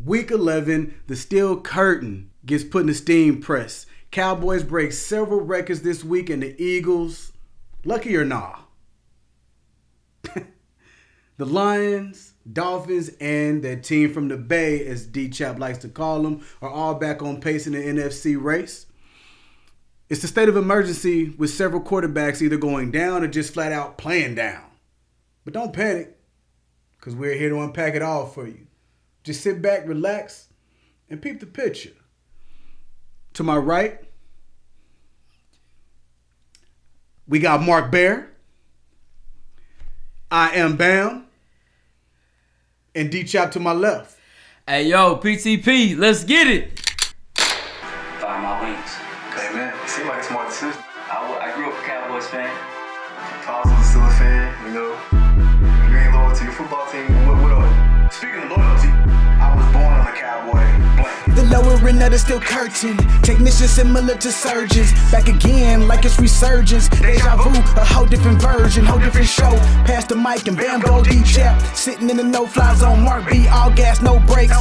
Week 11, the steel curtain gets put in the steam press. Cowboys break several records this week, and the Eagles, lucky or nah, the Lions, Dolphins, and their team from the Bay, as D-Chap likes to call them, are all back on pace in the NFC race. It's the state of emergency with several quarterbacks either going down or just flat out playing down. But don't panic, because we're here to unpack it all for you. Just sit back, relax, and peep the picture. To my right, we got Mark Bear, I Am Bam, and D-Chop to my left. Hey, yo, PTP, let's get it. Find my wings. Hey, man, it seemed like a smart decision. I grew up a Cowboys fan. Pops was still a fan, you know. You ain't loyal to your football team. What are you? Speaking of loyalty, I was born on a Cowboy blank. The lower end of the steel curtain. Technicians similar to surgeons. Back again like it's resurgence. Deja vu, a whole different version, whole different show. Pass the mic and Bambo D-Chap. Sitting in the no-fly zone. Mark B, all gas, no brakes.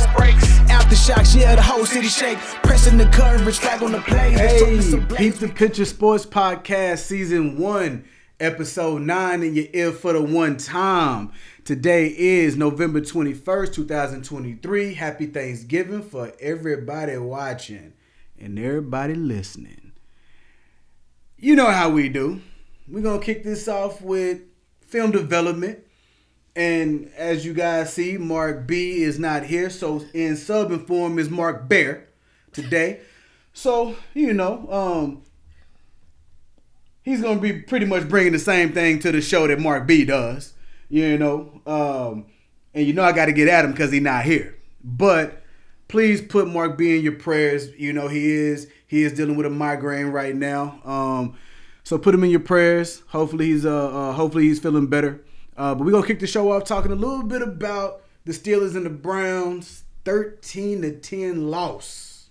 Aftershocks, yeah, the whole city shake. Pressing the coverage, flag on the play. Hey, Peep the Picture Sports Podcast Season 1, Episode 9 in your ear for the one time. Today is November 21st, 2023. Happy Thanksgiving for everybody watching and everybody listening. You know how we do. We're going to kick this off with film development. And as you guys see, Mark B is not here. So in subbing form is Mark Bear today. So, you know, he's going to be pretty much bringing the same thing to the show that Mark B does. You know, and you know I got to get at him because he's not here. But please put Mark B in your prayers. You know, he is dealing with a migraine right now. So put him in your prayers. Hopefully he's feeling better. But we're going to kick the show off talking a little bit about the Steelers and the Browns 13-10 loss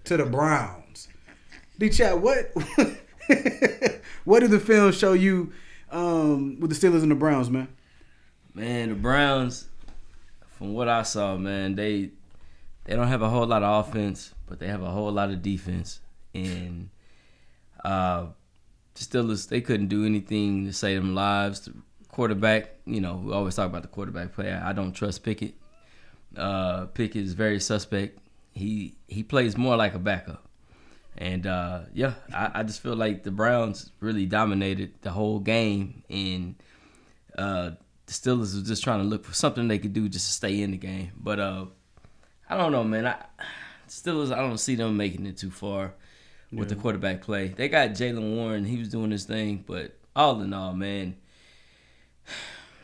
to the Browns. D-Chat, what did the film show you with the Steelers and the Browns, man? Man, the Browns, from what I saw, man, they don't have a whole lot of offense, but they have a whole lot of defense. And the Steelers, they couldn't do anything to save them lives. The quarterback, you know, we always talk about the quarterback play. I don't trust Pickett. Pickett is very suspect. He plays more like a backup. And, I just feel like the Browns really dominated the whole game. And the Steelers was just trying to look for something they could do just to stay in the game. But I don't know, man. Steelers, I don't see them making it too far with the quarterback play. They got Jalen Warren. He was doing his thing. But all in all, man,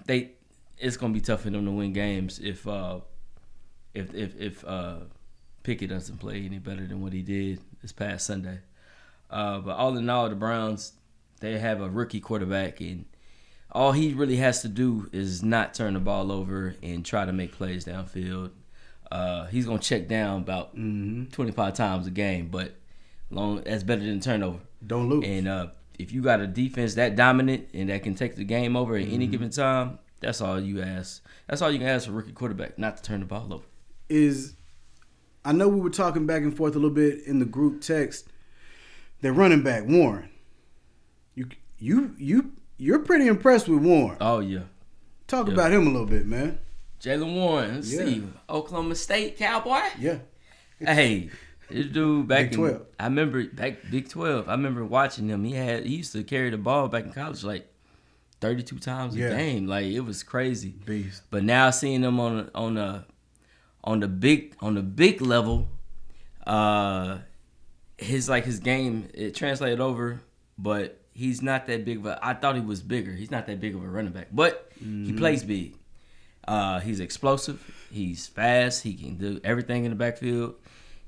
it's going to be tough for them to win games if Pickett doesn't play any better than what he did this past Sunday. But all in all, the Browns, they have a rookie quarterback, and all he really has to do is not turn the ball over and try to make plays downfield. He's going to check down about 25 times a game, but that's better than turnover. Don't lose. And if you got a defense that dominant and that can take the game over at any given time, that's all you ask. That's all you can ask for a rookie quarterback, not to turn the ball over. I know we were talking back and forth a little bit in the group text. Their running back, Warren. You're pretty impressed with Warren. Oh, yeah. Talk about him a little bit, man. Jalen Warren, let's see. Oklahoma State Cowboy? Yeah. Hey, this dude back Big 12. I remember Big 12. I remember watching him. He used to carry the ball back in college like 32 times a game. Like, it was crazy. Beast. But now seeing him on the big level, his game, it translated over, but he's not that big I thought he was bigger. He's not that big of a running back, but he plays big. He's explosive. He's fast. He can do everything in the backfield.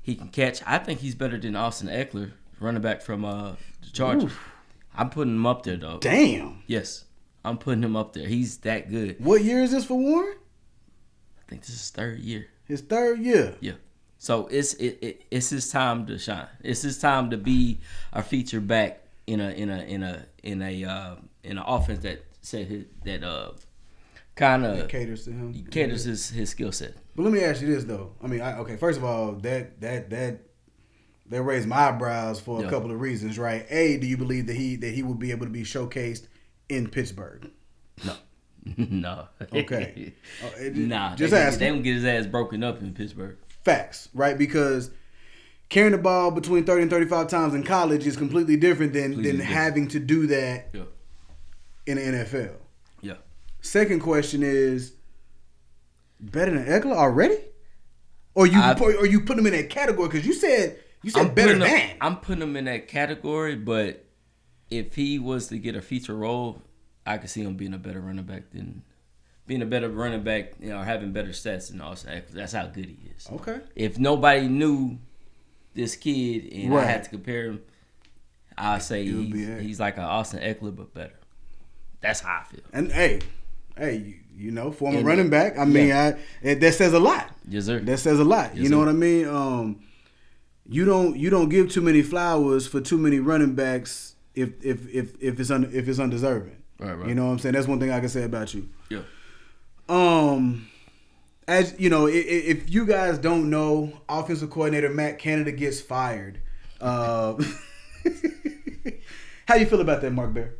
He can catch. I think he's better than Austin Eckler, running back from the Chargers. Oof. I'm putting him up there, though. Damn. Yes, I'm putting him up there. He's that good. What year is this for Warren? I think this is his third year. His third year. Yeah. So it's his time to shine. It's his time to be a feature back in an offense that kind of caters to him. Caters his skill set. But let me ask you this though. I mean, okay. First of all, that raised my eyebrows for a couple of reasons, right? A, do you believe that he will be able to be showcased in Pittsburgh? No. No. Okay. Nah. Just asking. They don't get his ass broken up in Pittsburgh. Facts, right? Because carrying the ball between 30 and 35 times in college is completely different than having to do that in the NFL. Yeah. Second question is, better than Eckler already? Or you put him in that category? Because you said better than. I'm putting him in that category, but if he was to get a feature role, I could see him being a better running back, having better stats than Austin Eckler. That's how good he is. Okay. If nobody knew this kid and I had to compare him, I'd say he's like an Austin Eckler, but better. That's how I feel. And hey, former running back. I mean, that says a lot. Yes, sir. That says a lot. Yes, you know what I mean? You don't give too many flowers for too many running backs if it's undeserving. Right. You know what I'm saying? That's one thing I can say about you. Yeah. As you know, if you guys don't know, offensive coordinator Matt Canada gets fired. How you feel about that, Mark Bear?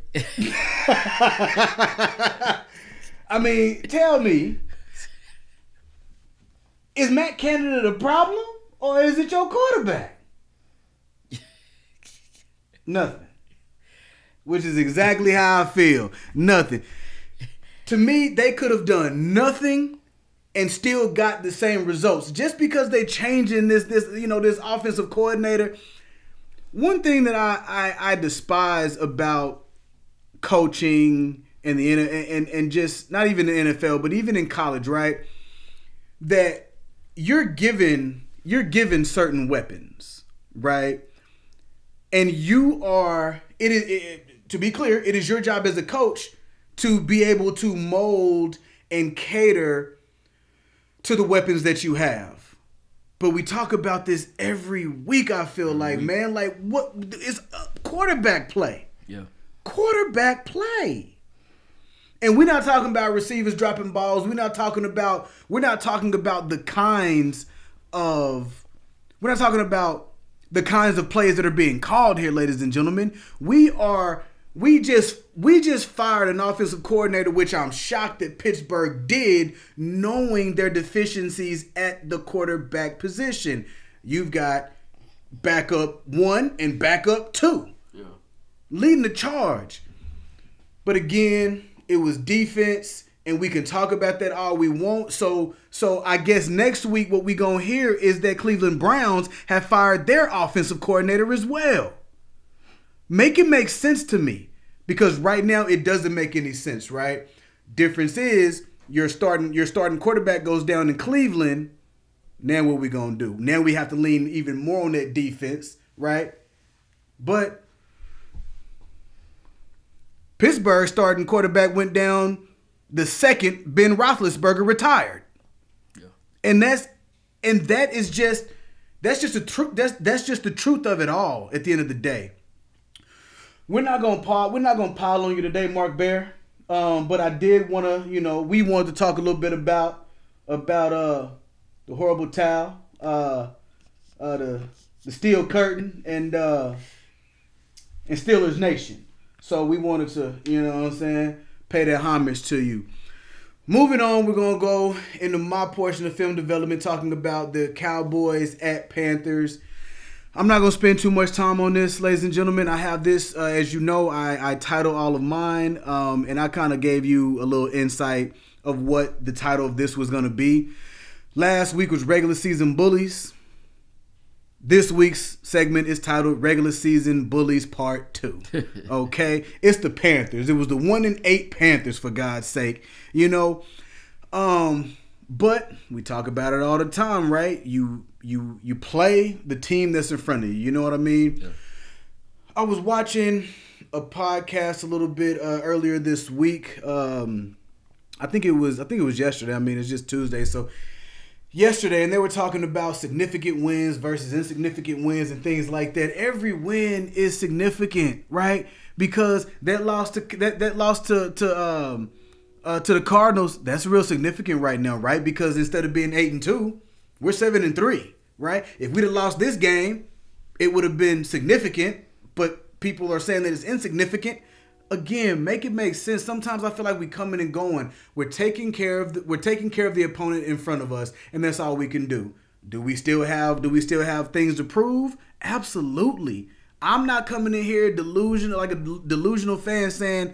I mean, tell me, is Matt Canada the problem, or is it your quarterback? Nothing. Which is exactly how I feel. Nothing. To me, they could have done nothing and still got the same results. Just because they changing this offensive coordinator. One thing that I despise about coaching and and just not even the NFL, but even in college, right? That you're given certain weapons, right? And you are to be clear, it is your job as a coach to be able to mold and cater to the weapons that you have. But we talk about this every week, I feel like, man. Like, what is quarterback play? Yeah. Quarterback play. And we're not talking about receivers dropping balls. We're not talking about the kinds of plays that are being called here, ladies and gentlemen. We just fired an offensive coordinator, which I'm shocked that Pittsburgh did, knowing their deficiencies at the quarterback position. You've got backup 1 and backup 2 leading the charge. But again, it was defense, and we can talk about that all we want. So I guess next week what we gonna hear is that Cleveland Browns have fired their offensive coordinator as well. Make it make sense to me, because right now it doesn't make any sense, right? Difference is your starting quarterback goes down in Cleveland. Now what we gonna do? Now we have to lean even more on that defense, right? But Pittsburgh starting quarterback went down the second Ben Roethlisberger retired. Yeah. And that's just the truth. That's just the truth of it all at the end of the day. We're not gonna pile on you today, Mark Bear. But I did wanna, we wanted to talk a little bit about the horrible towel, the steel curtain, and Steelers Nation. So we wanted to, pay that homage to you. Moving on, we're gonna go into my portion of film development, talking about the Cowboys at Panthers. I'm not going to spend too much time on this, ladies and gentlemen. I have this, as you know, I title all of mine, and I kind of gave you a little insight of what the title of this was going to be. Last week was Regular Season Bullies. This week's segment is titled Regular Season Bullies Part 2. Okay? It's the Panthers. It was the 1-8 Panthers, for God's sake. But we talk about it all the time, right? You play the team that's in front of you. You know what I mean? Yeah. I was watching a podcast a little bit earlier this week. I think it was yesterday. I mean, it's just Tuesday, so yesterday, and they were talking about significant wins versus insignificant wins and things like that. Every win is significant, right? Because that loss to to the Cardinals, that's real significant right now, right? Because instead of being 8-2, we're 7-3, right? If we'd have lost this game, it would have been significant, but people are saying that it's insignificant. Again, make it make sense. Sometimes I feel like we coming and going. We're taking care of the opponent in front of us, and that's all we can do. Do we still have things to prove? Absolutely. I'm not coming in here delusional like a delusional fan saying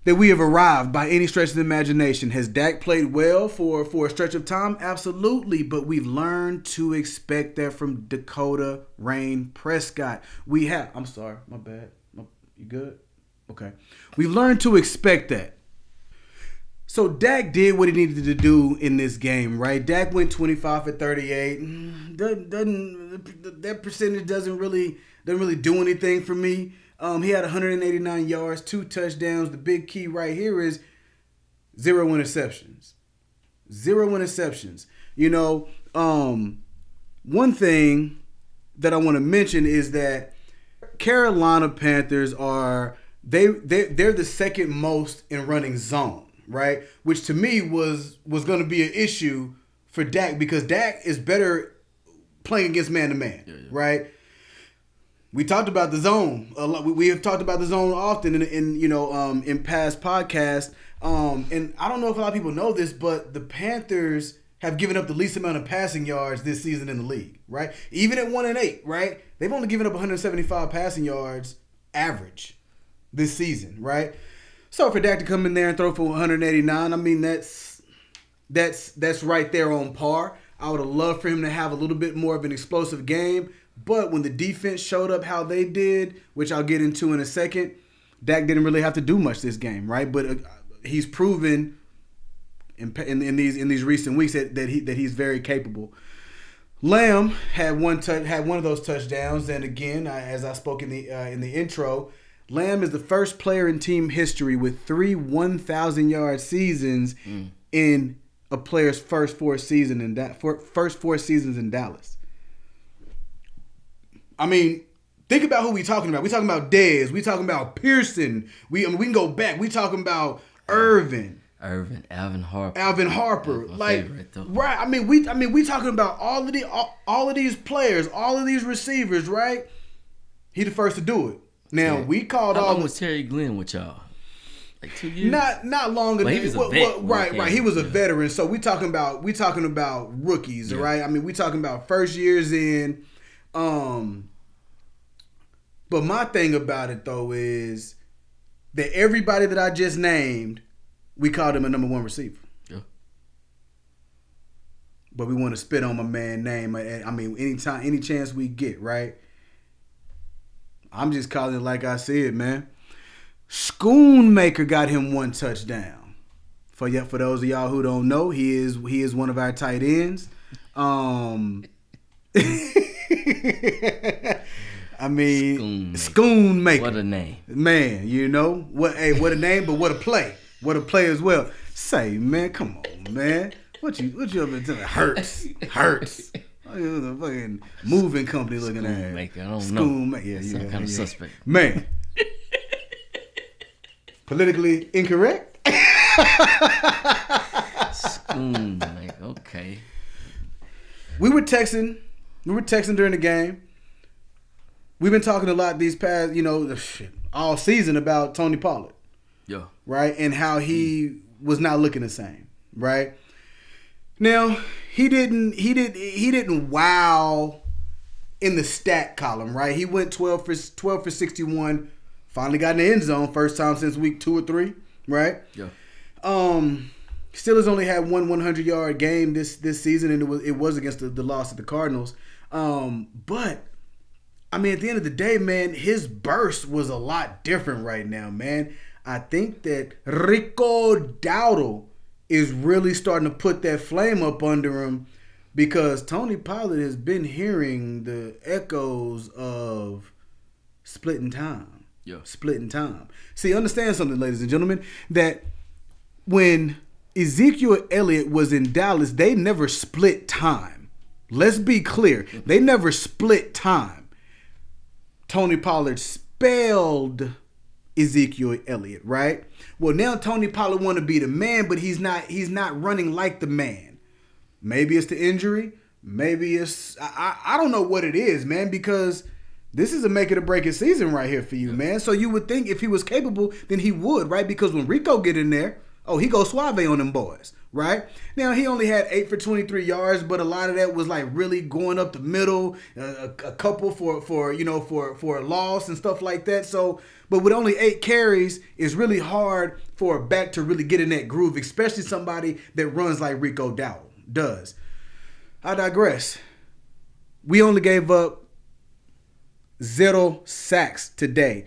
that we have arrived by any stretch of the imagination. Has Dak played well for a stretch of time? Absolutely, but we've learned to expect that from Dakota Rain Prescott. We have. I'm sorry, my bad. You good? Okay. We've learned to expect that. So Dak did what he needed to do in this game, right? Dak went 25 for 38. That percentage doesn't really do anything for me. He had 189 yards, 2 touchdowns. The big key right here is 0 interceptions. 0 interceptions. You know, one thing that I want to mention is that Carolina Panthers are they're the second most in running zone, right? Which to me was going to be an issue for Dak because Dak is better playing against man-to-man, right? We talked about the zone a lot. We have talked about the zone often in past podcasts. And I don't know if a lot of people know this, but the Panthers have given up the least amount of passing yards this season in the league, right? Even at 1-8, right? They've only given up 175 passing yards average this season, right? So for Dak to come in there and throw for 189, I mean that's right there on par. I would have loved for him to have a little bit more of an explosive game, but when the defense showed up how they did, which I'll get into in a second, Dak didn't really have to do much this game, right? But he's proven in these recent weeks that he's very capable. Lamb had one of those touchdowns, and again, as I spoke in the intro, Lamb is the first player in team history with 3 1,000-yard seasons in a player's first 4 seasons in Dallas. I mean, think about who we talking about. We talking about Dez. We talking about Pearson. We can go back. We talking about Alvin Harper. Like, favorite, right? I mean, we talking about all of these players, all of these receivers, right? He the first to do it. Now we called How long was Terry Glenn with y'all? Like 2 years? Not longer. Well, he was a vet. Right. He was a veteran. So we talking about rookies, right? I mean, we talking about first years in. But my thing about it though is that everybody that I just named, we called him a number 1 receiver. Yeah. But we want to spit on my man's name. I mean, any chance we get, right? I'm just calling it like I said, man. Schoonmaker got him 1 touchdown. For those of y'all who don't know, he is one of our tight ends. I mean, Schoonmaker. What a name, man! You know what? Hey, what a name, but what a play! What a play as well. Say, man, come on, man. What you up to? Hurts. The fucking moving company looking at. Schoonmaker, I don't know. Yeah, some kind of suspect. Man. Politically incorrect? Schoonmaker, okay. We were texting during the game. We've been talking a lot these past, all season about Tony Pollard. Yeah. Right? And how he was not looking the same, right? Now, he didn't wow in the stat column, right? He went 12 for 61, finally got in the end zone first time since week 2 or 3, right? Yeah. Still has only had one 100-yard game this season, and it was against the loss of the Cardinals. But I mean, at the end of the day, man, his burst was a lot different right now, man. I think that Rico Dowdle is really starting to put that flame up under him because Tony Pollard has been hearing the echoes of splitting time. Yeah. Splitting time. See, understand something, ladies and gentlemen, that when Ezekiel Elliott was in Dallas, they never split time. Let's be clear. They never split time. Tony Pollard spelled Ezekiel Elliott, right? Well, now Tony Pollard want to be the man, but he's not running like the man. Maybe it's the injury. Maybe it's I don't know what it is, man, because this is a make it or break it season right here for you, man. So you would think if he was capable, then he would, right? Because when Rico get in there, he goes suave on them boys, right? Now, he only had 8 for 23 yards, but a lot of that was like really going up the middle, a couple for a loss and stuff like that. So, but with only 8 carries, it's really hard for a back to really get in that groove, especially somebody that runs like Rico Dowell does. I digress. We only gave up 0 sacks today.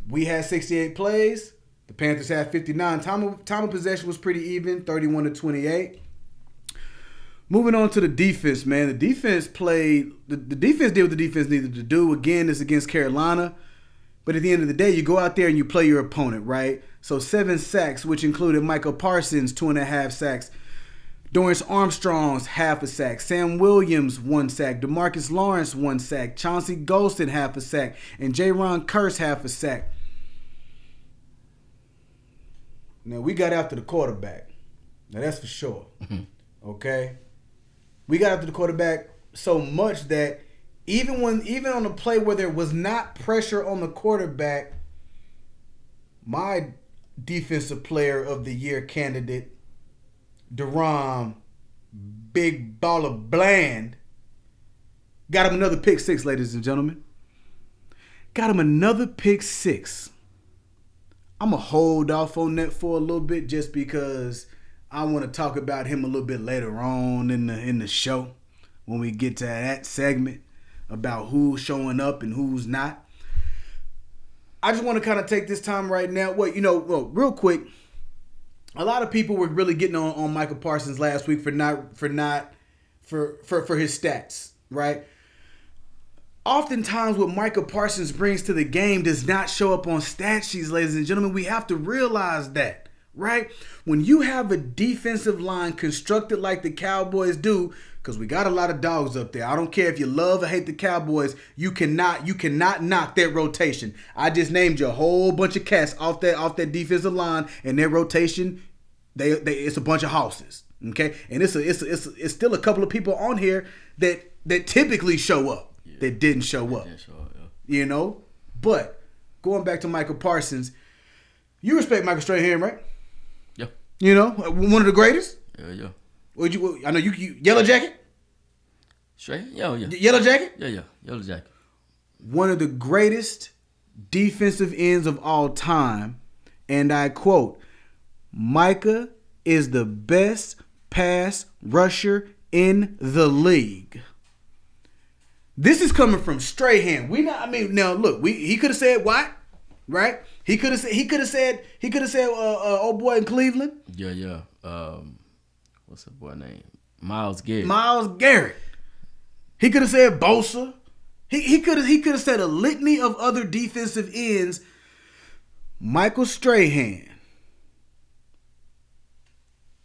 We had 68 plays. The Panthers had 59. Time of possession was pretty even, 31-28. Moving on to the defense, man. The defense played. The defense did what the defense needed to do. Again, it's against Carolina. But at the end of the day, you go out there and you play your opponent, right? So 7 sacks, which included Michael Parsons, 2.5 sacks. Dorrance Armstrong's half a sack. Sam Williams, 1 sack. DeMarcus Lawrence, 1 sack. Chauncey Golston, half a sack. And Jaron Kearse, half a sack. Now, we got after the quarterback. Now, that's for sure. Okay? We got after the quarterback so much that even on a play where there was not pressure on the quarterback, my defensive player of the year candidate, Deron Big Baller Bland, got him another pick 6, ladies and gentlemen. Got him another pick 6. I'm going to hold off on that for a little bit just because I want to talk about him a little bit later on in the show when we get to that segment about who's showing up and who's not. I just want to kind of take this time right now. Real quick, a lot of people were really getting on Michael Parsons last week for his stats, right? Oftentimes what Michael Parsons brings to the game does not show up on stat sheets, ladies and gentlemen. We have to realize that, right? When you have a defensive line constructed like the Cowboys do, because we got a lot of dogs up there. I don't care if you love or hate the Cowboys, you cannot knock that rotation. I just named you a whole bunch of cats off that defensive line, and their rotation, it's a bunch of houses. Okay? And it's still a couple of people on here that typically show up. That didn't show up. Yeah. But going back to Michael Parsons, you respect Michael Strahan, right? Yeah. One of the greatest. Yeah. I know you Yellow Jacket. Strahan? Yeah. Yellow Jacket. Yeah. Yellow Jacket. One of the greatest defensive ends of all time, and I quote, "Micah is the best pass rusher in the league." This is coming from Strahan. Now look, he could have said Watt, right? He could have said old boy in Cleveland. Yeah. What's that boy name? Myles Garrett. He could have said Bosa. He could have said a litany of other defensive ends. Michael Strahan.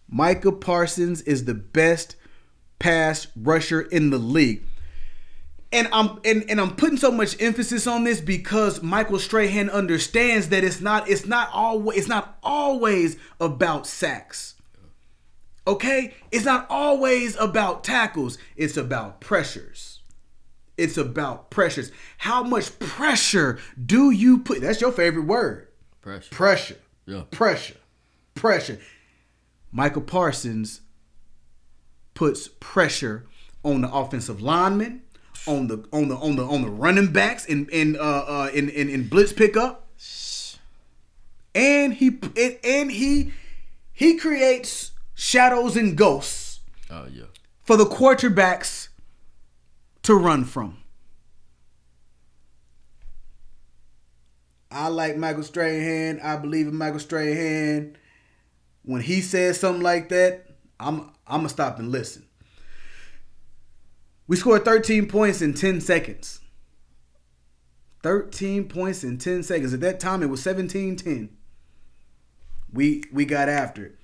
Micah Parsons is the best pass rusher in the league. And I'm putting so much emphasis on this because Michael Strahan understands that it's not always about sacks. Okay? It's not always about tackles. It's about pressures. How much pressure do you put? That's your favorite word. Pressure. Yeah. Pressure. Michael Parsons puts pressure on the offensive linemen, on the running backs in blitz pickup, and he creates shadows and ghosts for the quarterbacks to run from. I like Michael Strahan. I believe in Michael Strahan. When he says something like that, I'm gonna stop and listen. We scored 13 points in 10 seconds. 13 points in 10 seconds. At that time, it was 17-10. We got after it.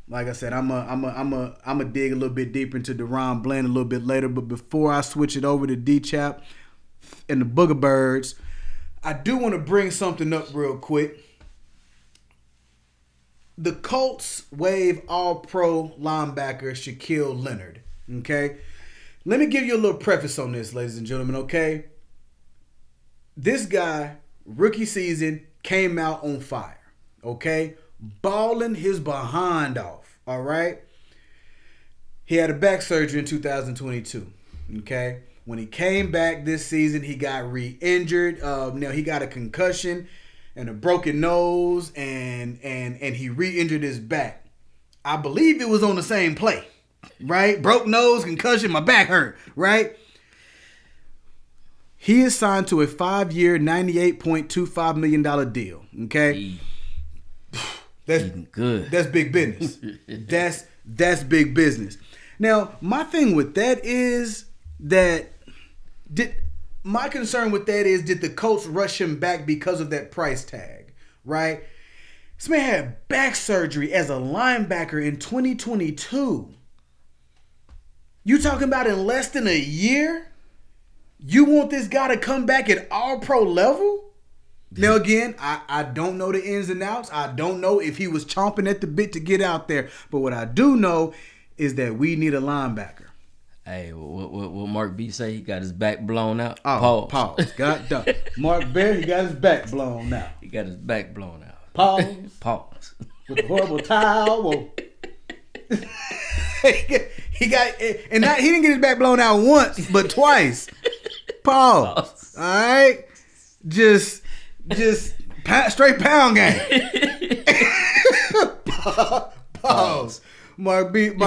Like I said, I'm a dig a little bit deeper into Deron Bland a little bit later. But before I switch it over to D-Chap and the Booger Birds, I do want to bring something up real quick. The Colts waive all-pro linebacker Shaquille Leonard. Okay? Let me give you a little preface on this, ladies and gentlemen, okay? This guy, rookie season, came out on fire. Okay? Balling his behind off. All right? He had a back surgery in 2022. Okay? When he came back this season, he got re-injured. Now he got a concussion and a broken nose, and he re-injured his back. I believe it was on the same play, right? Broke nose, concussion, my back hurt, right? He is signed to a 5-year, $98.25 million deal, okay? That's good. That's big business. That's big business. Now, my thing with that is that my concern with that is, did the Colts rush him back because of that price tag, right? This man had back surgery as a linebacker in 2022. You talking about in less than a year? You want this guy to come back at all-pro level? Now, again, I don't know the ins and outs. I don't know if he was chomping at the bit to get out there. But what I do know is that we need a linebacker. Hey, what Mark B say? He got his back blown out. Oh, pause. God done. Mark Bear, he got his back blown out. He got his back blown out. Pause. Pause. With a horrible towel. he didn't get his back blown out once, but twice. Pause. All right, just straight pound game. Pause. Mark Bear,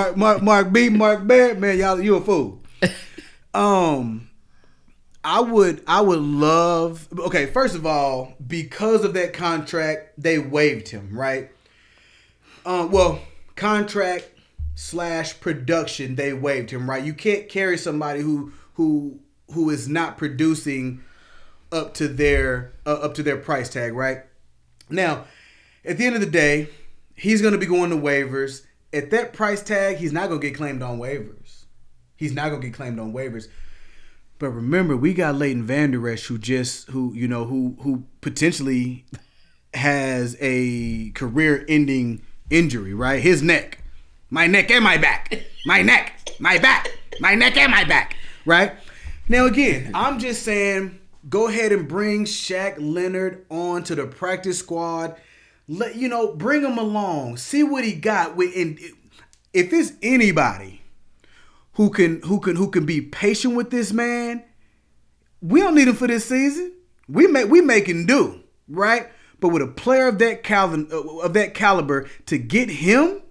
man, y'all, you a fool. I would love. Okay, first of all, because of that contract, they waived him, right? Contract / production, they waived him, right? You can't carry somebody who is not producing up to their price tag, right? Now, at the end of the day, he's going to be going to waivers. At that price tag, he's not going to get claimed on waivers. But remember, we got Leighton Vander Esch, who potentially has a career-ending injury, right? His neck. My neck and my back. My neck, my back. My neck and my back. Right? Now, again, I'm just saying, go ahead and bring Shaq Leonard on to the practice squad. Bring him along. See what he got. If it's anybody who can be patient with this man, we don't need him for this season. We making do, right? But with a player of that caliber, to get him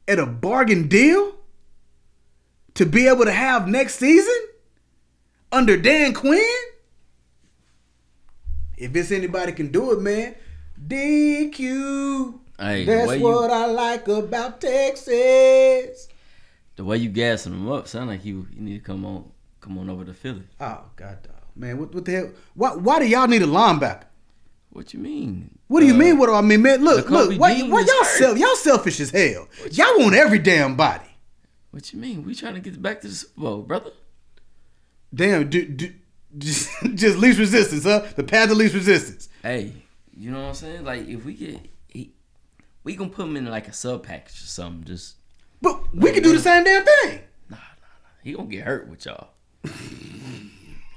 at a bargain deal to be able to have next season under Dan Quinn, if it's anybody can do it, man. DQ. Hey, that's what I like about Texas. The way you gassing him up, sound like you need to come on over to Philly. Oh God, dog. Man, what the hell? Why do y'all need a linebacker? What you mean? What do you mean? What do I mean, man? Look. Why y'all selfish as hell? Y'all want every damn body. What you mean? We trying to get back to the Super Bowl, brother. Damn, just least resistance, huh? The path of least resistance. Hey, you know what I'm saying? Like, if we gonna put him in like a sub package or something. But we can do the same damn thing. Nah. He gonna get hurt with y'all.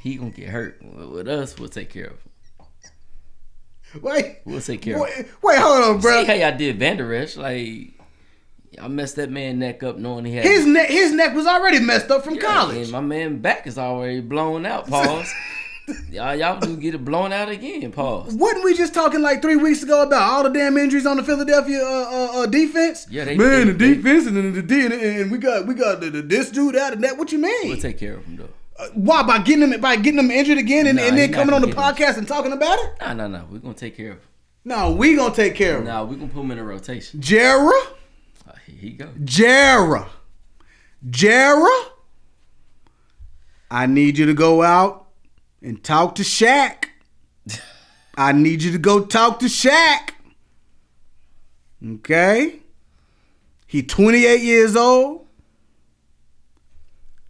He gonna get hurt. With us, we'll take care of him. We'll take care of him. Wait, hold on, bro. See how y'all did Vander Esch? Like, y'all messed that man neck up knowing he had his neck was already messed up from college. And my man back is already blown out. Pause. Y'all do get it blown out again. Pause. Wasn't we just talking like 3 weeks ago about all the damn injuries on the Philadelphia defense? Yeah, the defense and the D and we got this dude out and that. What you mean? We'll take care of him though. Why? By getting them injured again and then coming on the podcast and talking about it? No. We're gonna take care of him. No, we gonna take care of him. No, we're gonna put him in a rotation. Jera. Here you go. Jera. I need you to go out and talk to Shaq. I need you to go talk to Shaq. Okay? He 28 years old.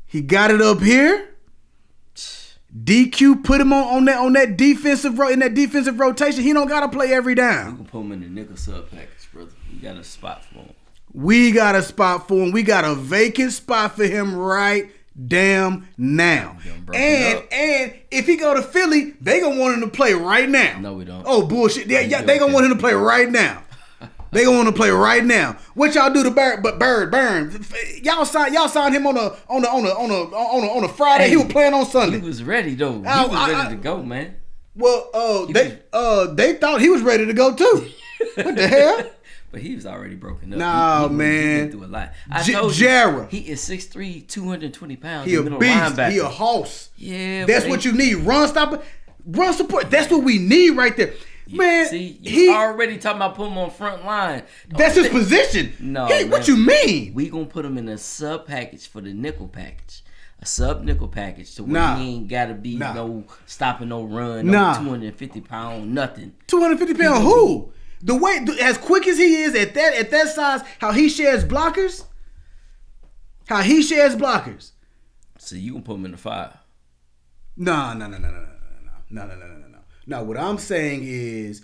He got it up here. DQ put him on that defensive in that defensive rotation. He don't gotta play every You down. can put him in the nickel sub package, brother. You got a spot for him. We got a spot for him. We got a vacant spot for him right damn now. And if he go to Philly, they gonna want him to play right now. No, we don't. Oh bullshit! Yeah, they gonna want him to play right now. They gonna want to play right now. What y'all do to Bird? Y'all signed him on a Friday. Hey, he was playing on Sunday. He was ready though. He was ready to go, man. Well, they thought he was ready to go too. What the hell? But he was already broken up. Nah, he man. Went through a lot. I told you, Jara. he is 6'3", 220 pounds. He a middle beast. linebacker. He a horse. Yeah, that's what you need. Run stopper, run support. That's what we need right there. Man, see, you already talking about putting him on front line. That's his position. No, what you mean? We gonna put him in a sub package for the nickel package, a sub nickel package, to where he ain't gotta be no stopping no run, no 250 pound nothing. 250 pound who? The way as quick as he is at that size, how he shares blockers. So you can put him in the 5. No. No, what I'm saying is,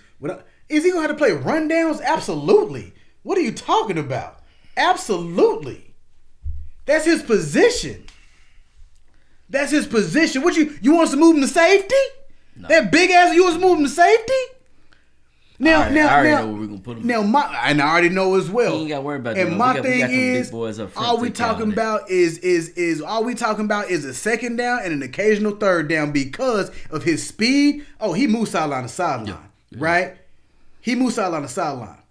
is he gonna have to play rundowns? Absolutely. What are you talking about? Absolutely. That's his position. What you want us to move him to safety? No. That big ass, you want us to move him to safety? Now, I already know where we're gonna put him. And I already know as well. You ain't got to worry about that. And my thing is, all we talking about is a second down and an occasional third down because of his speed. Oh, he moves sideline to sideline, right? He moves sideline to sideline.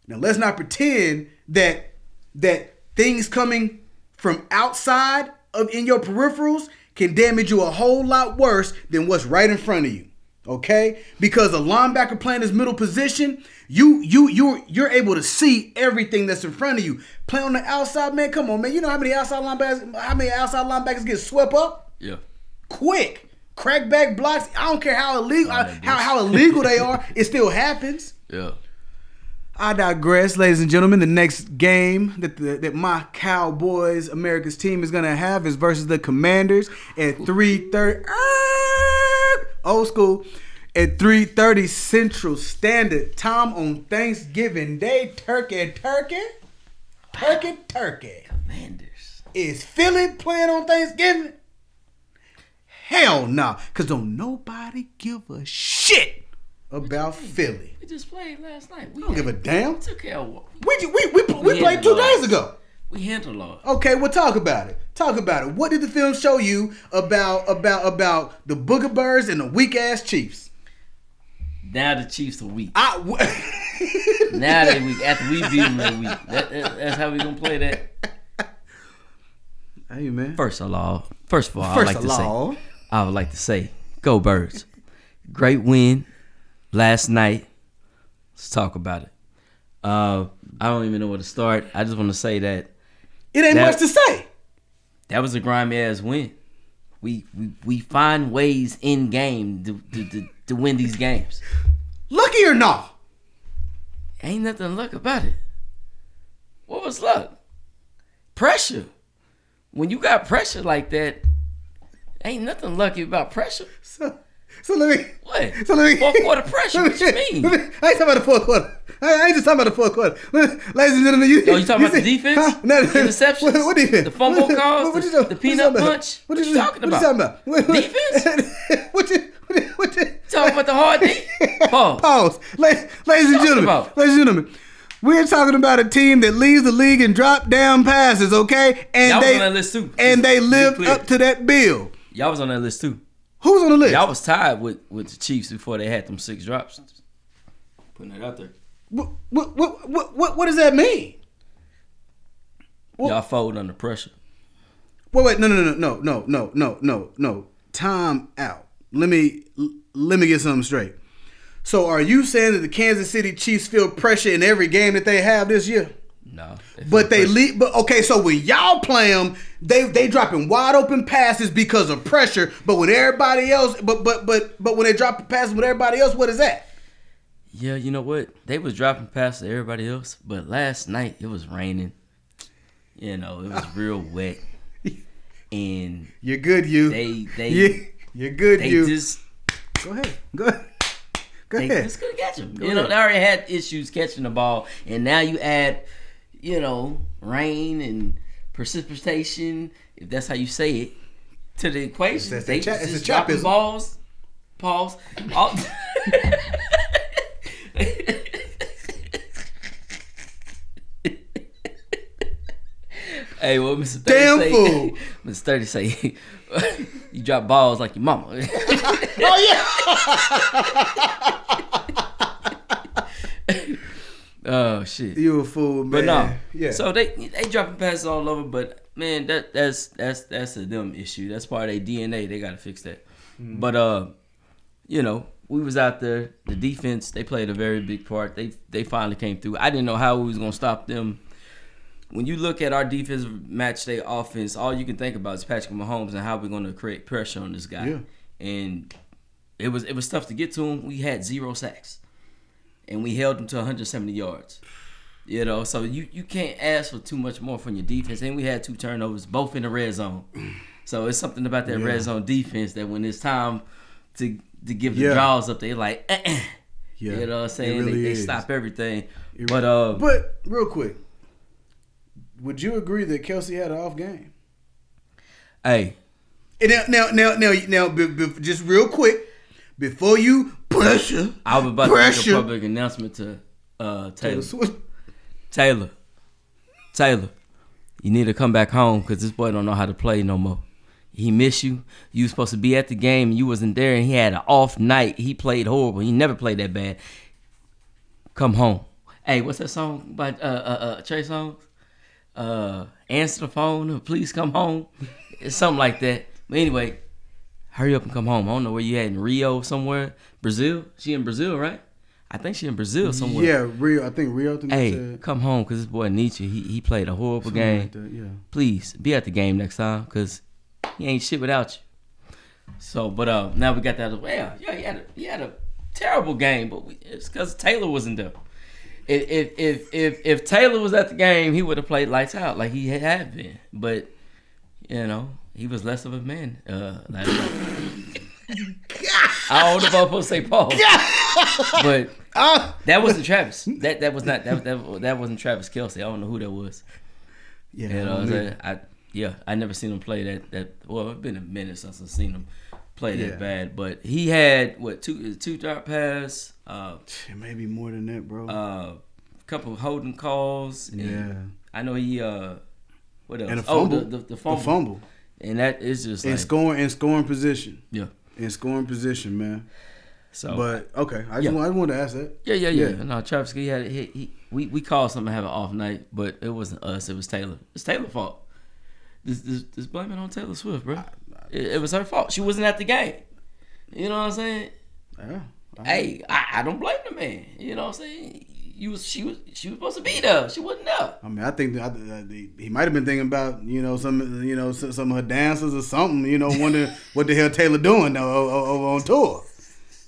Now let's not pretend that things coming from outside of in your peripherals can damage you a whole lot worse than what's right in front of you. Okay, because a linebacker playing his middle position, you're able to see everything that's in front of you. Play on the outside, man. Come on, man. You know how many outside linebackers get swept up? Yeah. Quick, crackback blocks. I don't care how illegal they are. It still happens. Yeah. I digress, ladies and gentlemen. The next game that my Cowboys, America's team, is gonna have is versus the Commanders at 3:30. Old school at 3:30 Central Standard Time on Thanksgiving Day. Turkey. Commanders. Is Philly playing on Thanksgiving? Hell no, cause don't nobody give a shit about Philly. We just played last night. We don't give a damn. We took care of what? We played 2 days ago. We handled all. Okay, well talk about it. What did the film show you about the Booger Birds and the weak ass Chiefs? Now the Chiefs are weak. Now they weak. After we beat them, they weak. That's how we gonna play that. Hey man. First of all, I would like to say, go Birds. Great win last night. Let's talk about it. I don't even know where to start. I just want to say that it ain't much to say. That was a grimy ass win. We find ways in game to win these games. Lucky or not? Ain't nothing luck about it. What was luck? Pressure. When you got pressure like that, ain't nothing lucky about pressure. So let me. What? So let me. Fourth quarter pressure. What you mean? I ain't talking about the fourth quarter. I ain't just talking about the fourth quarter. Ladies and gentlemen, you talking about the defense? Huh? No, interceptions? What defense? The fumble calls? The peanut punch? What you talking about? Defense? What you talking about the hard D? Pause. Ladies and gentlemen, we're talking about a team that leads the league in drop down passes, okay? And y'all was on that list too. And they lived up to that bill. Y'all was on that list too. Who was on the list? Y'all was tied with the Chiefs before they had them 6 drops. Putting it out there. What does that mean? Y'all fold under pressure. Wait, no. Time out. Let me get something straight. So are you saying that the Kansas City Chiefs feel pressure in every game that they have this year? No. But they lead. But okay, so when y'all play them, they dropping wide open passes because of pressure. But when everybody else, but when they drop passes with everybody else, what is that? Yeah, you know what? They was dropping passes to everybody else, but last night it was raining. You know, it was real wet, and you're good. You they You're good, They you. just Go ahead. Go they ahead. just couldn't catch him. Go You know, ahead. they already had issues catching the ball, and now you add, rain and precipitation, if that's how you say it, to the equation. It's They a just dropping chapism. balls. Pause. All- Hey, what Mr. 30 Damn say? fool. Mr. 30 say, you drop balls like your mama. Oh shit. You a fool, man. But no. Yeah. So they dropping passes all over, but man, that's a them issue. That's part of their DNA. They gotta fix that. Mm-hmm. But we was out there. The defense, they played a very big part. They finally came through. I didn't know how we was gonna stop them. When you look at our defense match day offense, all you can think about is Patrick Mahomes and how we're gonna create pressure on this guy. Yeah. And it was tough to get to him. We had 0 sacks. And we held him to 170 yards. So you can't ask for too much more from your defense. And we had 2 turnovers, both in the red zone. So it's something about that red zone defense that when it's time to give the draws up, they're like, Yeah. You know what I'm saying? It really they is. stop everything. But real quick, would you agree that Kelsey had an off game? Hey, And now, just real quick, before you pressure, I was about to make a public announcement to Taylor. Taylor, you need to come back home because this boy don't know how to play no more. He miss you. You was supposed to be at the game and you wasn't there, and he had an off night. He played horrible. He never played that bad. Come home. Hey, what's that song by Trey Songz? Answer the phone or please come home. It's something like that. But anyway, hurry up and come home. I don't know where you at, in Rio somewhere. Brazil? She in Brazil, right? I think she in Brazil somewhere. Yeah, Rio. I think Rio. Hey, come home because this boy needs you. He played a horrible game. Like that, yeah. Please be at the game next time because he ain't shit without you. So, but now we got that. Well, yeah, he had a terrible game, but it's because Taylor wasn't there. If Taylor was at the game, he would have played lights out like he had been. But he was less of a man. I don't know if I'm supposed to say Paul, but that wasn't Travis. That was not that wasn't Travis Kelce. I don't know who that was. I never seen him play that. Well, it's been a minute since I've seen him play that bad. But he had two drop pass. Maybe more than that, bro. A couple of holding calls. I know he. What else? And a fumble. The fumble. The fumble. And that is just in scoring position. Yeah. In scoring position, man. So, but okay, I just wanted to ask that. Yeah. No, Travis, we called something to have an off night, but it wasn't us. It was Taylor. It's Taylor's fault. Just blame it on Taylor Swift, bro. It was her fault. She wasn't at the game. You know what I'm saying? Yeah. Hey, I don't blame the man. You know what I'm saying? She was supposed to be there. She wasn't there. I mean, I think he might have been thinking about some of her dances or something. Wondering what the hell Taylor doing over on tour.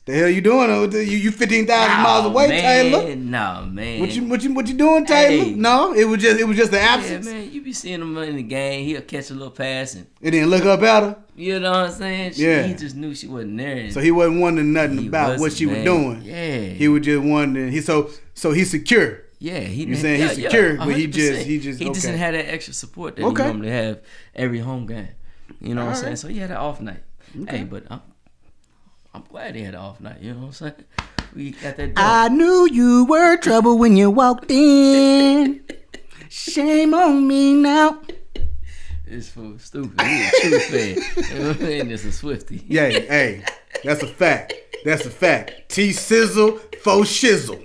The hell you doing? You 15,000 miles away, Taylor? No, man. What you doing, Taylor? Hey. No, it was just the absence. Yeah, man. You be seeing him in the game. He'll catch a little pass and it didn't look up at her. You know what I'm saying? He just knew she wasn't there. So he wasn't wondering nothing about what she was doing. Yeah. He was just wondering. So he's secure. Yeah, You're saying he's secure, but he just he just didn't have that extra support that he normally have every home game. You know what I'm saying? So he had an off night. Okay. Hey, but I'm glad he had an off night. You know what I'm saying? We got that done. I knew you were trouble when you walked in. Shame on me now. It's for stupid. He's a true fan. And it's a Swiftie. Yeah, hey, that's a fact. That's a fact. T-sizzle, faux shizzle.